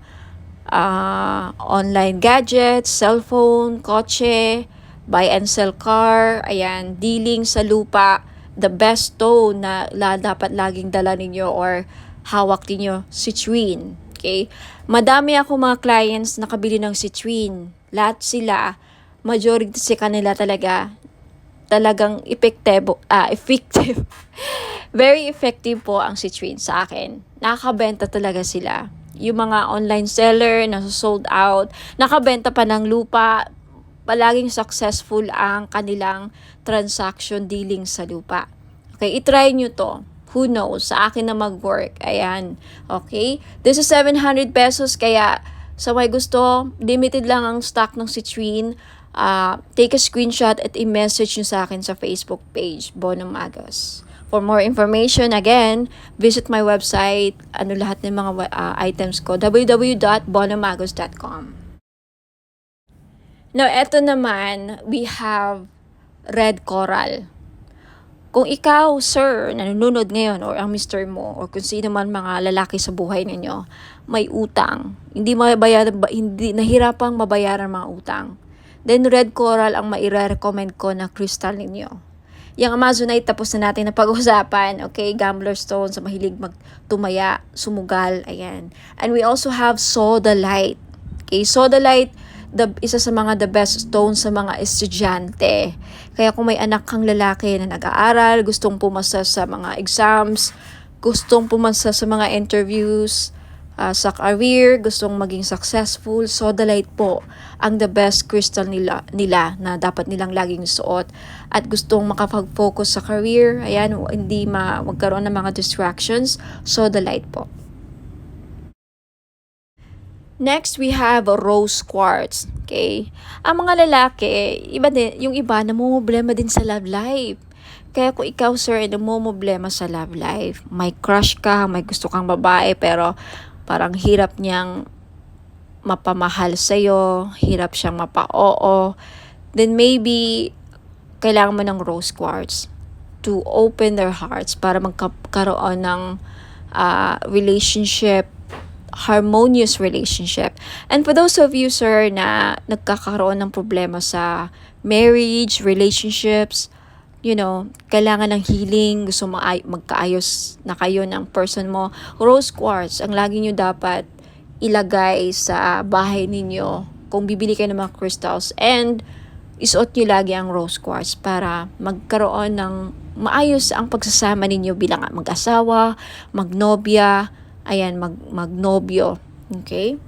online gadgets, cellphone, kotse, buy and sell car, ayan, dealing sa lupa, the best stone na dapat laging dala ninyo or hawak ninyo, citrine. Okay? Madami ako mga clients na nakabili ng citrine. Lahat sila, majority sa kanila talagang effective. Very effective po ang citrine sa akin. Nakakabenta talaga sila. Yung mga online seller na sold out, nakabenta pa ng lupa, palaging successful ang kanilang transaction dealing sa lupa. Okay, itry nyo to. Who knows? Sa akin na mag-work. Ayan. Okay? This is 700 pesos kaya sa may gusto, limited lang ang stock ng citrine. Take a screenshot at i-message nyo sa akin sa Facebook page, Bonum Magos. For more information, again, visit my website, lahat ng mga items ko, www.bonummagos.com. Now, eto naman, we have red coral. Kung ikaw, sir, nanonood ngayon, or ang mister mo, or kung sino man mga lalaki sa buhay ninyo, may utang, hindi nahirapang mabayaran mga utang, then red coral ang maire-recommend ko na crystal ninyo. Yung Amazonite, tapos na natin na pag-usapan, okay? Gambler stone, sa mahilig magtumaya, sumugal, ayan. And we also have sodalite. Okay, sodalite, isa sa mga the best stone sa mga estudyante. Kaya kung may anak kang lalaki na nag-aaral, gustong pumasa sa mga exams, gustong pumasa sa mga interviews, sa career, gustong maging successful, sodalite po ang the best crystal nila na dapat nilang laging suot. At gustong makapag-focus sa career, ayan, hindi magkaroon ng mga distractions, sodalite po. Next, we have rose quartz. Okay? Ang mga lalaki, yung iba namumblema din sa love life. Kaya kung ikaw, sir, namumblema sa love life, may crush ka, may gusto kang babae, pero parang hirap niyang mapamahal sa'yo, hirap siyang mapa-oo, then maybe kailangan mo ng rose quartz to open their hearts para magkaroon ng relationship, harmonious relationship. And for those of you, sir, na nagkakaroon ng problema sa marriage, relationships, kailangan ng healing, gusto magkaayos na kayo ng person mo, rose quartz ang lagi nyo dapat ilagay sa bahay ninyo kung bibili kayo ng mga crystals, and isuot nyo lagi ang rose quartz para magkaroon ng maayos ang pagsasama ninyo bilang mag-asawa, magnobya, ayan, magnobyo. Okay?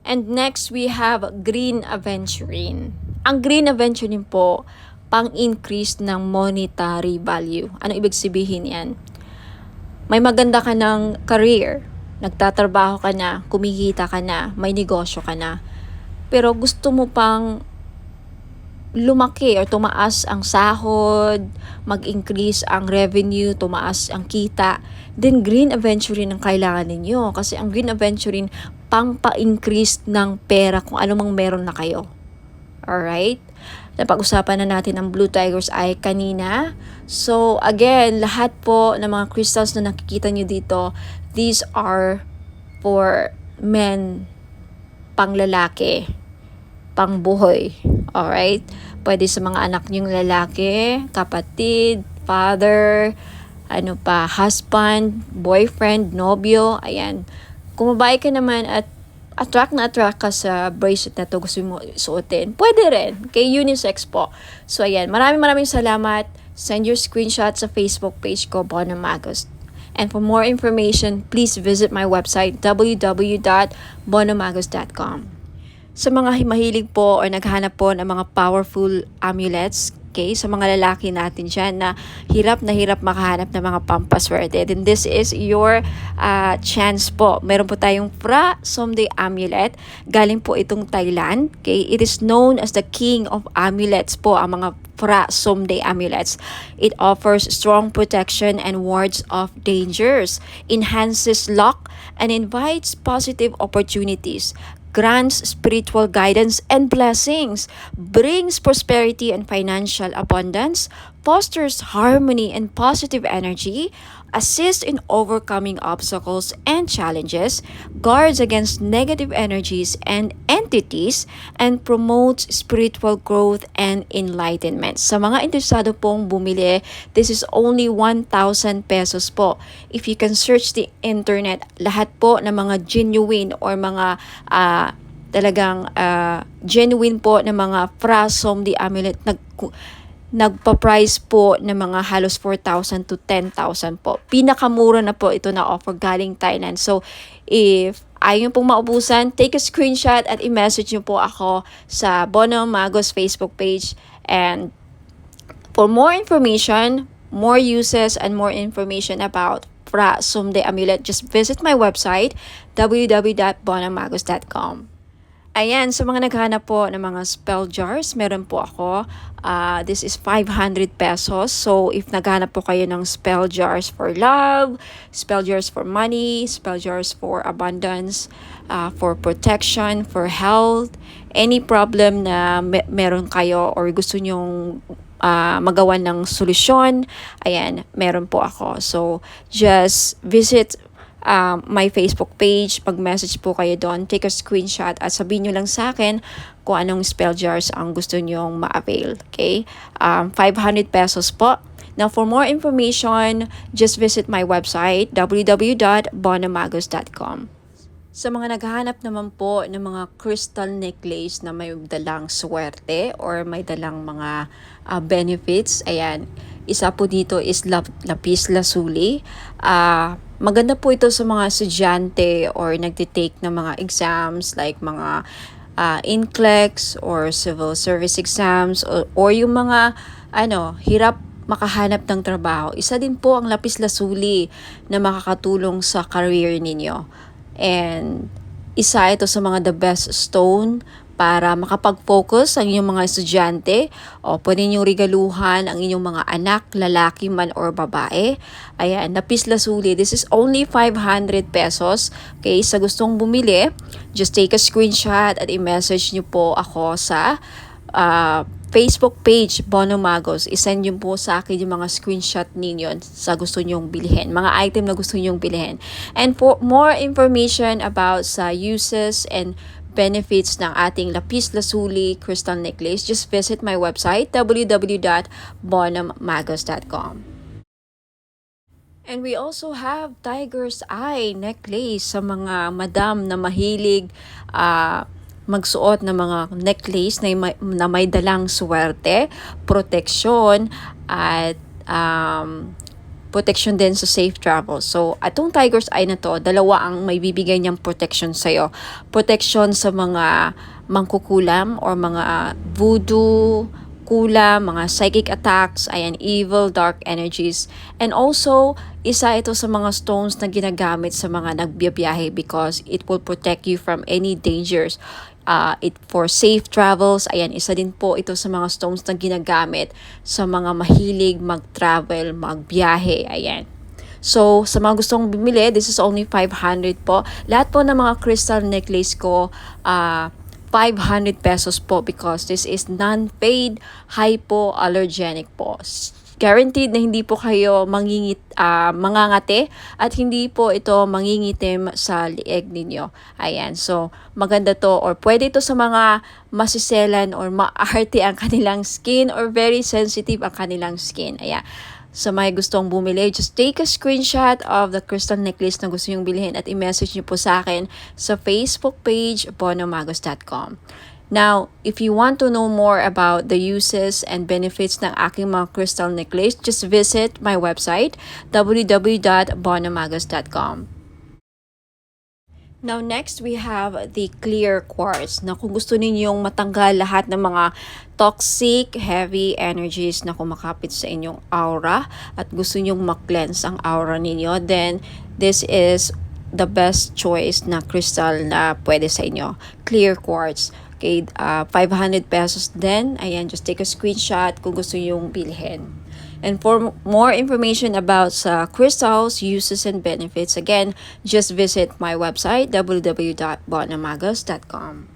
And next, we have green aventurine. Ang green aventurine po, pang-increase ng monetary value. Ano ibig sabihin yan? May maganda ka ng career, nagtatrabaho ka na, kumikita ka na, may negosyo ka na, pero gusto mo pang lumaki or tumaas ang sahod, mag-increase ang revenue, tumaas ang kita, then green aventurine ang kailangan ninyo. Kasi ang green aventurine, pang-pa-increase ng pera kung anumang meron na kayo. Alright? Napag-usapan na natin ang Blue Tiger's Eye kanina. So, again, lahat po ng mga crystals na nakikita nyo dito, these are for men, pang-lalaki, pang-buhay. Alright? Pwede sa mga anak nyong lalaki, kapatid, father, husband, boyfriend, nobyo, ayan. Kung babae ka naman at attract ka sa bracelet na to, gusto mo suotin, pwede rin. Kay unisex po. So, ayan. Maraming salamat Send your screenshot sa Facebook page ko, Bona Magos. And for more information, please visit my website, www.bonomagos.com. Sa mga mahilig po or naghanap po ng mga powerful amulets, okay, sa mga lalaki natin dyan na hirap makahanap ng mga pampaswerte, then this is your chance po. Meron po tayong Phra Somday Amulet. Galing po itong Thailand. Okay? It is known as the king of amulets po, ang mga Phra Somday Amulets. It offers strong protection and wards off dangers, enhances luck, and invites positive opportunities, grants spiritual guidance and blessings, brings prosperity and financial abundance, fosters harmony and positive energy, assists in overcoming obstacles and challenges, guards against negative energies and entities, and promotes spiritual growth and enlightenment. Sa mga interesado pong bumili, this is only 1,000 pesos po. If you can search the internet, lahat po ng mga genuine or mga talagang genuine po ng mga Phra Somday Amulet nagpa-price po ng mga halos 4,000 to 10,000 po. Pinakamura na po ito na offer galing Thailand. So, if ayaw pong maubusan, take a screenshot at i-message nyo po ako sa Bona Magos Facebook page. And for more information, more uses, and more information about Phra Somday Amulet, just visit my website, www.bonamagos.com. Ayan, sa mga naghahanap po ng mga spell jars, meron po ako. This is 500 pesos. So, if naghahanap po kayo ng spell jars for love, spell jars for money, spell jars for abundance, for protection, for health, any problem na meron kayo or gusto nyong magawa ng solusyon, ayan, meron po ako. So, just visit my Facebook page, pag-message po kayo doon, take a screenshot at sabihin nyo lang sa akin kung anong spell jars ang gusto nyong ma-avail. Okay? 500 pesos po. Now, for more information, just visit my website, www.bonamagos.com. Sa mga naghahanap naman po ng mga crystal necklace na may dalang swerte or may dalang mga benefits, ayan, isa po dito is lapis lazuli. Maganda po ito sa mga estudyante or nagtitake ng mga exams like mga NCLEX or civil service exams or yung mga hirap makahanap ng trabaho. Isa din po ang lapis lazuli na makakatulong sa career ninyo. And isa ito sa mga the best stone para makapag-focus ang inyong mga estudyante o pwede ninyong regaluhan ang inyong mga anak, lalaki man or babae. Ayan, lapis lazuli. This is only 500 pesos. Okay, sa gustong bumili, just take a screenshot at i-message nyo po ako sa Facebook page, Bona Magos. I-send nyo po sa akin yung mga screenshot ninyo sa gusto nyong bilhin. Mga item na gusto nyong bilhin. And for more information about sa uses and benefits ng ating lapis lazuli crystal necklace, just visit my website, www.bonamagos.com. And we also have tiger's eye necklace sa mga madam na mahilig magsuot ng mga necklace na may dalang swerte, proteksyon, at protection din sa safe travel. So, atong tiger's eye na to, dalawa ang may bibigay niyang protection sa'yo. Protection sa mga mangkukulam or mga voodoo, kulam, mga psychic attacks, ayan, evil, dark energies. And also, isa ito sa mga stones na ginagamit sa mga nagbiyabiyahe because it will protect you from any dangers. For safe travels, ayan, isa din po ito sa mga stones na ginagamit sa mga mahilig mag-travel, magbiyahe, ayan. So, sa mga gustong bumili, this is only 500 po. Lahat po ng mga crystal necklace ko, 500 pesos po because this is non-fade, hypoallergenic po. Guaranteed na hindi po kayo mangangati at hindi po ito mangingitim sa lieg ninyo. Ayan, so maganda to or pwede ito sa mga masiselan or maarte ang kanilang skin or very sensitive ang kanilang skin. Ayan. Sa may gustong bumili, just take a screenshot of the crystal necklace na gusto nyong bilhin at i-message nyo po sa akin sa Facebook page, bonamagos.com. Now, if you want to know more about the uses and benefits ng aking mga crystal necklace, just visit my website, www.bonamagas.com. Now, next, we have the clear quartz na kung gusto ninyong matanggal lahat ng mga toxic, heavy energies na kumakapit sa inyong aura at gusto ninyong mag-cleanse ang aura ninyo, then this is the best choice na crystal na pwede sa inyo. Clear quartz. Okay, 500 pesos din. Ayan, just take a screenshot kung gusto ninyong bilhin. And for more information about crystals, uses, and benefits, again, just visit my website, www.bonamagas.com.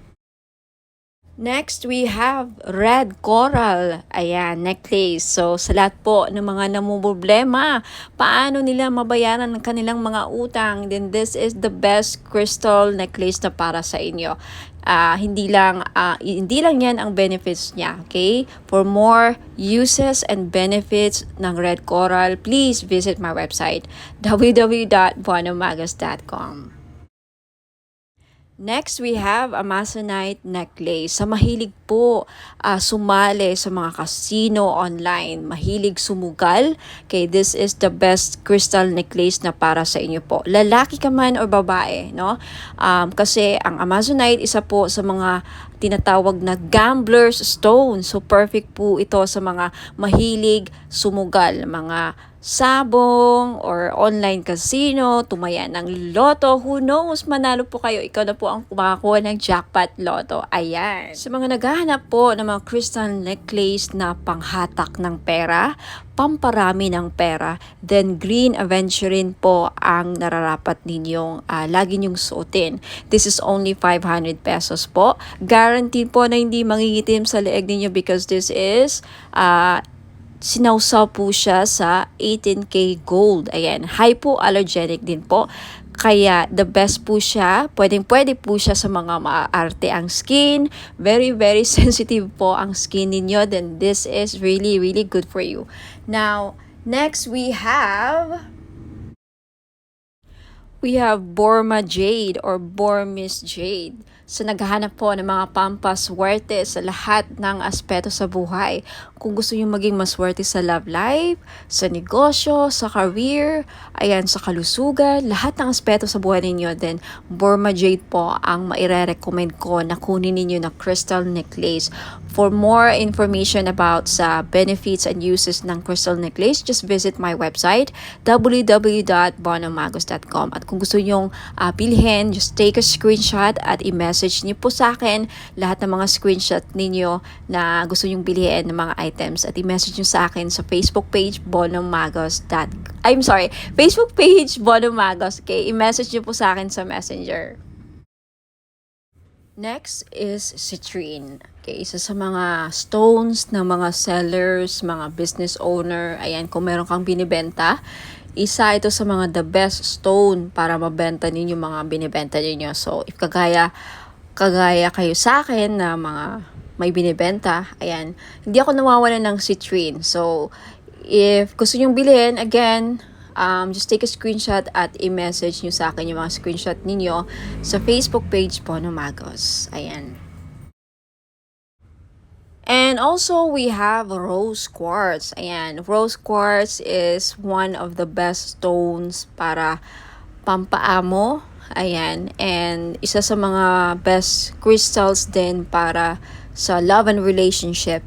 Next, we have red coral. Ayan, necklace. So, sa lahat po ng mga namumroblema, paano nila mabayaran ang kanilang mga utang, then this is the best crystal necklace na para sa inyo. Hindi lang yan ang benefits niya, okay? For more uses and benefits ng red coral, please visit my website, www.bonamagas.com. Next, we have Amazonite necklace. Sa mahilig po sumali sa mga casino online, mahilig sumugal, okay, this is the best crystal necklace na para sa inyo po. Lalaki ka man o babae, no? Kasi ang Amazonite, isa po sa mga tinatawag na gambler's stone. So, perfect po ito sa mga mahilig sumugal, mga sabong or online casino, tumaya ng loto, who knows, manalo po kayo, ikaw na po ang kumakakuha ng jackpot loto. Ayan. Sa mga naghahanap po ng mga crystal necklace na panghatak ng pera, pamparami ng pera, then green aventurine po ang nararapat ninyong lagi nyong suotin. This is only 500 pesos po. Guaranteed po na hindi mangingitim sa leeg ninyo because this is sinawsaw po siya sa 18K gold. Ayan, hypoallergenic din po. Kaya the best po siya, pwede po siya sa mga maarte ang skin. Very, very sensitive po ang skin ninyo. Then this is really, really good for you. Now, next we have Burma Jade or Burmese Jade. So, naghahanap po ng mga pampaswerte sa lahat ng aspeto sa buhay. Kung gusto nyo maging maswerte sa love life, sa negosyo, sa career, ayan, sa kalusugan, lahat ng aspeto sa buhay ninyo, then Burma Jade po ang maire-recommend ko na kunin ninyo na crystal necklace. For more information about sa benefits and uses ng crystal necklace, just visit my website, www.bonamagos.com. At kung gusto nyong bilhin, just take a screenshot at i-message niyo po sa akin lahat ng mga screenshot ninyo na gusto nyong bilhin ng mga items at i-message niyo sa akin sa Facebook page Facebook page Bonamagos. Okay, i-message niyo po sa akin sa Messenger. Next is citrine. Okay, isa sa mga stones ng mga sellers, mga business owner. Ayan, kung meron kang binibenta, isa ito sa mga the best stone para mabenta ninyo mga binibenta ninyo. So, if kagaya kayo sa akin na mga may binibenta, ayan, hindi ako nawawalan ng citrine. So, if gusto nyong bilhin, again, just take a screenshot at i-message nyo sa akin yung mga screenshot ninyo sa Facebook page Bonamagos. Ayan. And also, we have rose quartz. Ayan, rose quartz is one of the best stones para pampaamo. Ayan, and isa sa mga best crystals din para sa love and relationship.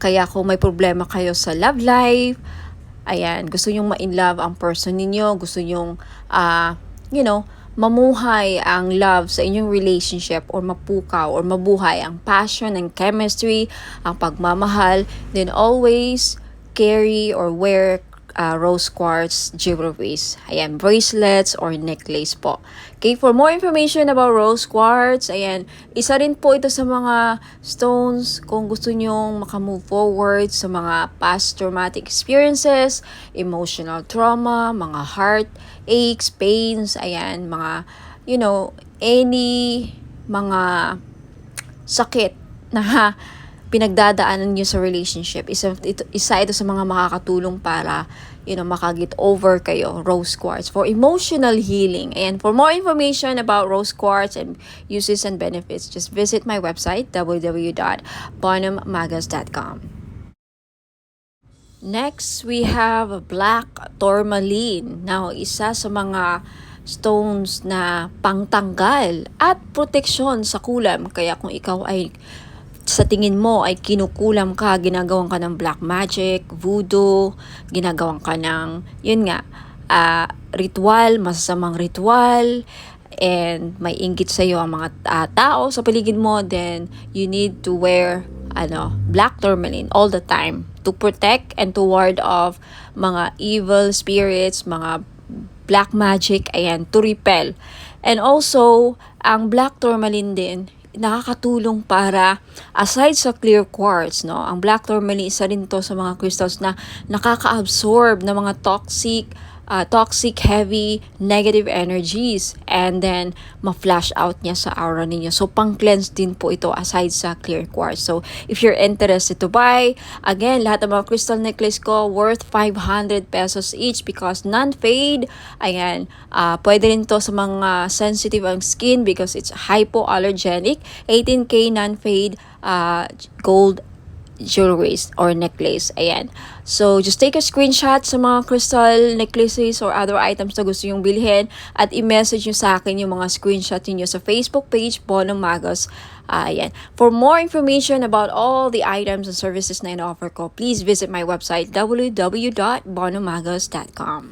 Kaya kung may problema kayo sa love life, ayan, gusto nyong ma-in-love ang person ninyo, gusto nyong, mamuhay ang love sa inyong relationship or mapukaw or mabuhay ang passion and chemistry, ang pagmamahal, then always carry or wear rose quartz jewelries. Ayan, bracelets or necklace po. Okay, for more information about rose quartz, ayan, isa rin po ito sa mga stones kung gusto nyong makamove forward sa mga past traumatic experiences, emotional trauma, mga heart aches, pains, ayan, mga, any mga sakit na pinagdadaanan nyo sa relationship. Isa ito sa mga makakatulong para makagit over kayo, rose quartz, for emotional healing. And for more information about rose quartz and uses and benefits, just visit my website, www.bonhammagas.com. Next, we have black tourmaline. Now, isa sa mga stones na pangtanggal at proteksyon sa kulam. Kaya kung ikaw ay sa tingin mo ay kinukulam ka, ginagawan ka ng black magic, voodoo, ginagawan ka ng, yun nga, ritual, masasamang ritual, and may inggit sa iyo ang mga tao sa paligid mo, then you need to wear black tourmaline all the time to protect and to ward off mga evil spirits, mga black magic, ayan, to repel. And also, ang black tourmaline din, nakakatulong para, aside sa clear quartz, no, ang black tourmaline, isa rin to sa mga crystals na nakaka-absorb ng mga toxic, heavy, negative energies, and then ma-flash out niya sa aura ninyo. So, pang-cleanse din po ito aside sa clear quartz. So, if you're interested to buy, again, lahat ng mga crystal necklace ko worth 500 pesos each because non-fade. Ayan, pwede rin to sa mga sensitive ang skin because it's hypoallergenic. 18K non-fade gold jewelries or necklace. Ayan. So, just take a screenshot sa mga crystal necklaces or other items na gusto yung bilhin at i-message nyo sa akin yung mga screenshot niyo sa Facebook page, Bonham Magas. Ayan. For more information about all the items and services na in-offer ko, please visit my website, www.bonhammagas.com.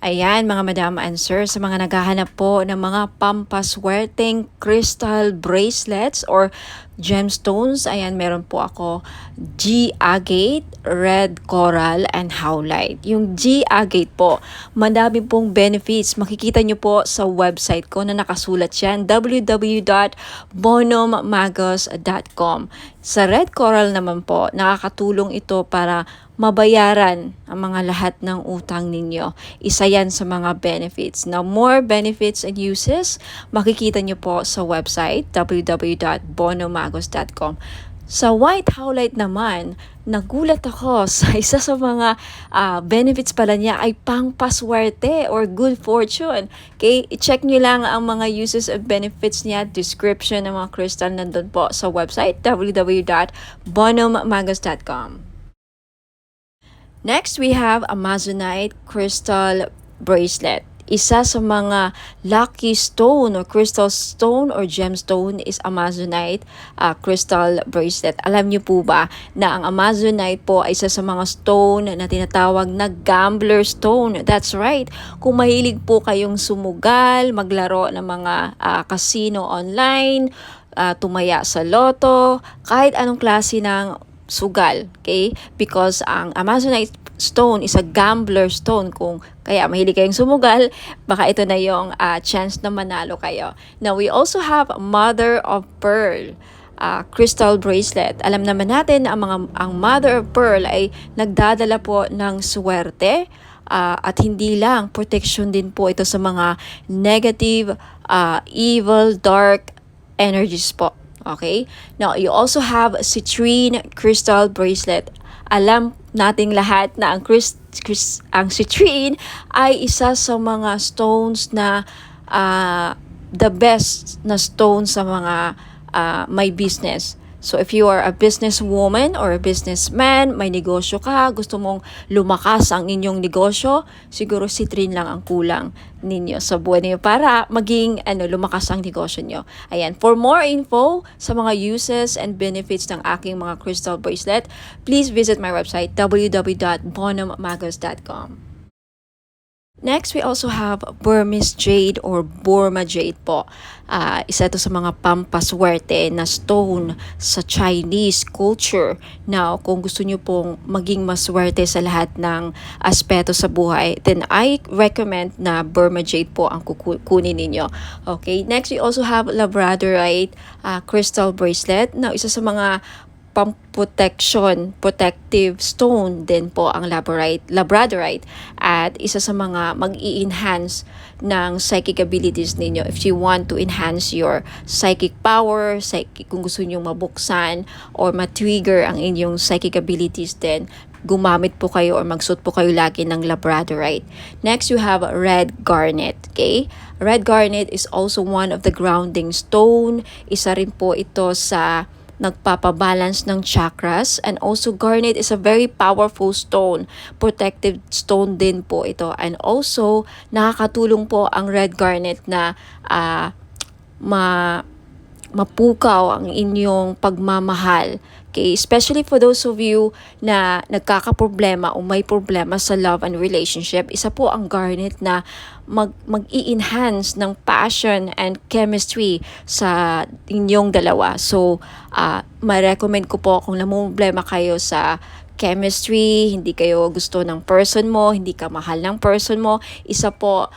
Ayan, mga madam and sir, sa mga naghahanap po ng mga pampaswerteng crystal bracelets or gemstones, ayan, meron po ako G-agate, red coral, and howlite. Yung G-agate po, madami pong benefits. Makikita nyo po sa website ko na nakasulat yan, www.bonhammagas.com. Sa red coral naman po, nakakatulong ito para mabayaran ang mga lahat ng utang ninyo. Isa yan sa mga benefits. Now, more benefits and uses, makikita nyo po sa website, www.bonhammagas.com. Sa white howlite naman, nagulat ako sa isa sa mga benefits pala niya ay pangpaswerte or good fortune. Okay, i-check nyo lang ang mga uses and benefits niya, description ng mga crystal nandun po sa website, www.bonhammagas.com. Next, we have Amazonite crystal bracelet. Isa sa mga lucky stone or crystal stone or gemstone is Amazonite crystal bracelet. Alam niyo po ba na ang Amazonite po ay isa sa mga stone na tinatawag na gambler stone? That's right. Kung mahilig po kayong sumugal, maglaro ng mga casino online, tumaya sa loto, kahit anong klase ng sugal, okay? Because ang Amazonite stone is a gambler stone. Kung kaya mahilig kayong sumugal, baka ito na yung chance na manalo kayo. Now, we also have Mother of Pearl crystal bracelet. Alam naman natin na ang Mother of Pearl ay nagdadala po ng swerte at hindi lang, protection din po ito sa mga negative, evil, dark energies po. Okay? Now, you also have citrine crystal bracelet. Alam nating lahat na ang citrine ay isa sa mga stones na the best na stone sa mga may business. So if you are a businesswoman or a businessman, may negosyo ka, gusto mong lumakas ang inyong negosyo, siguro citrine lang ang kulang ninyo sa buhay niyo para maging lumakas ang negosyo niyo. Ayan, for more info sa mga uses and benefits ng aking mga crystal bracelet, please visit my website www.bonhammagas.com. Next, we also have Burmese jade or Burma jade po. Isa ito sa mga pampaswerte na stone sa Chinese culture. Now, kung gusto nyo pong maging maswerte sa lahat ng aspeto sa buhay, then I recommend na Burma jade po ang kukunin ninyo. Okay, next we also have Labradorite crystal bracelet. Now, isa sa mga protective stone din po ang Labradorite at isa sa mga mag-i-enhance ng psychic abilities ninyo. If you want to enhance your psychic power, kung gusto niyo mabuksan or ma-trigger ang inyong psychic abilities, then gumamit po kayo or magsuot po kayo lagi ng labradorite. Next, you have red garnet. Okay? Red garnet is also one of the grounding stone. Isa rin po ito sa nagpapabalance ng chakras, and also garnet is a very powerful stone, protective stone din po ito, and also nakakatulong po ang red garnet na mapukaw ang inyong pagmamahal. Okay, especially for those of you na nagkakaproblema o may problema sa love and relationship, isa po ang garnet na mag-i-enhance ng passion and chemistry sa inyong dalawa. So, ma-recommend ko po kung namumblema kayo sa chemistry, hindi kayo gusto ng person mo, hindi ka mahal ng person mo, isa po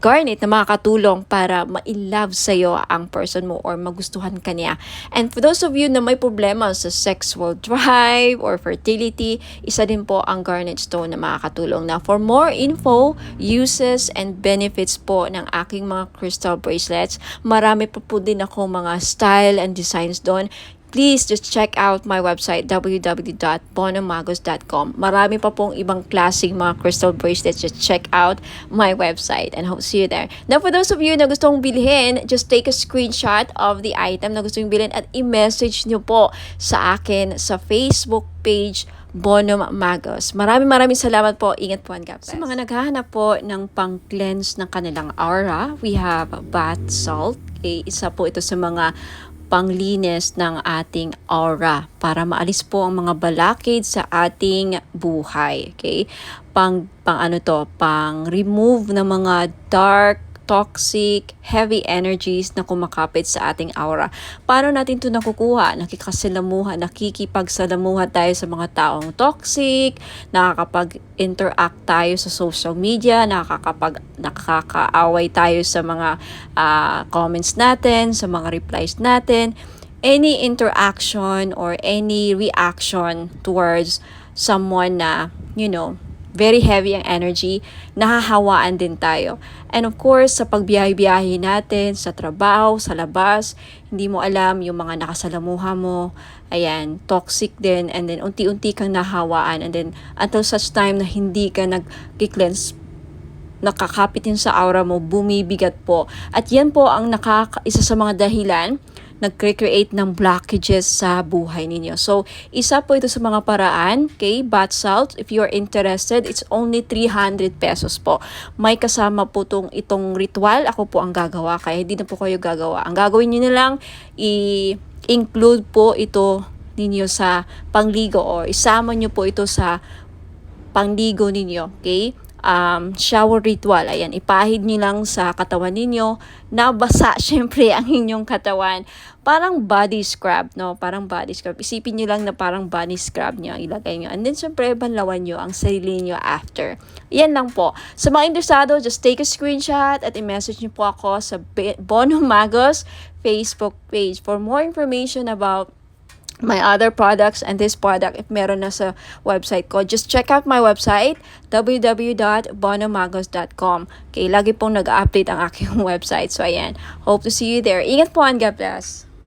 garnet na makakatulong para ma-love sa'yo ang person mo or magustuhan ka niya. And for those of you na may problema sa sexual drive or fertility, isa din po ang garnet stone na makakatulong. Now, for more info, uses, and benefits po ng aking mga crystal bracelets, marami po din ako mga style and designs doon. Please just check out my website, www.bonomagos.com. Marami pa pong ibang klaseng mga crystal bracelets. Just check out my website and hope to see you there. Now, for those of you na gustong bilhin, just take a screenshot of the item na gusto yung bilhin at i-message nyo po sa akin sa Facebook page Bono Magos. Maraming salamat po. Ingat po and God bless. Sa mga naghahanap po ng pang-cleanse ng kanilang aura, we have bath salt. Okay, isa po ito sa mga panglinis ng ating aura para maalis po ang mga balakid sa ating buhay. Okay? Pang remove ng mga dark, toxic, heavy energies na kumakapit sa ating aura. Paano natin ito nakukuha? Nakikipagsalamuha tayo sa mga taong toxic, nakakapag-interact tayo sa social media, nakakaaway tayo sa mga comments natin, sa mga replies natin. Any interaction or any reaction towards someone na, very heavy ang energy, nahahawaan din tayo. And of course, sa pagbiyahe-biyahe natin, sa trabaho, sa labas, hindi mo alam yung mga nakasalamuha mo, ayan, toxic din, and then unti-unti kang nahawaan, and then until such time na hindi ka nag-cleanse, nakakapitin sa aura mo, bumibigat po. At yan po ang isa sa mga dahilan nag-create ng blockages sa buhay ninyo. So, isa po ito sa mga paraan, okay? Bath salt, if you're interested, it's only 300 pesos po. May kasama po itong ritual. Ako po ang gagawa, kaya hindi na po kayo gagawa. Ang gagawin nyo na lang, i-include po ito ninyo sa pangligo or isama nyo po ito sa pangligo ninyo, okay? Shower ritual. Ayan, ipahid nyo lang sa katawan ninyo na basa syempre ang inyong katawan. Parang body scrub, no? Parang body scrub. Isipin nyo lang na parang body scrub nyo. Ilagay nyo. And then syempre, banlawan nyo ang sarili nyo after. Yan lang po. Sa mga interesado, just take a screenshot at i-message nyo po ako sa Bono Magos Facebook page. For more information about my other products and this product, if meron na sa website ko, just check out my website, www.bonomagos.com. Okay, lagi pong nag-update ang aking website. So, ayan. Hope to see you there. Ingat po and God bless.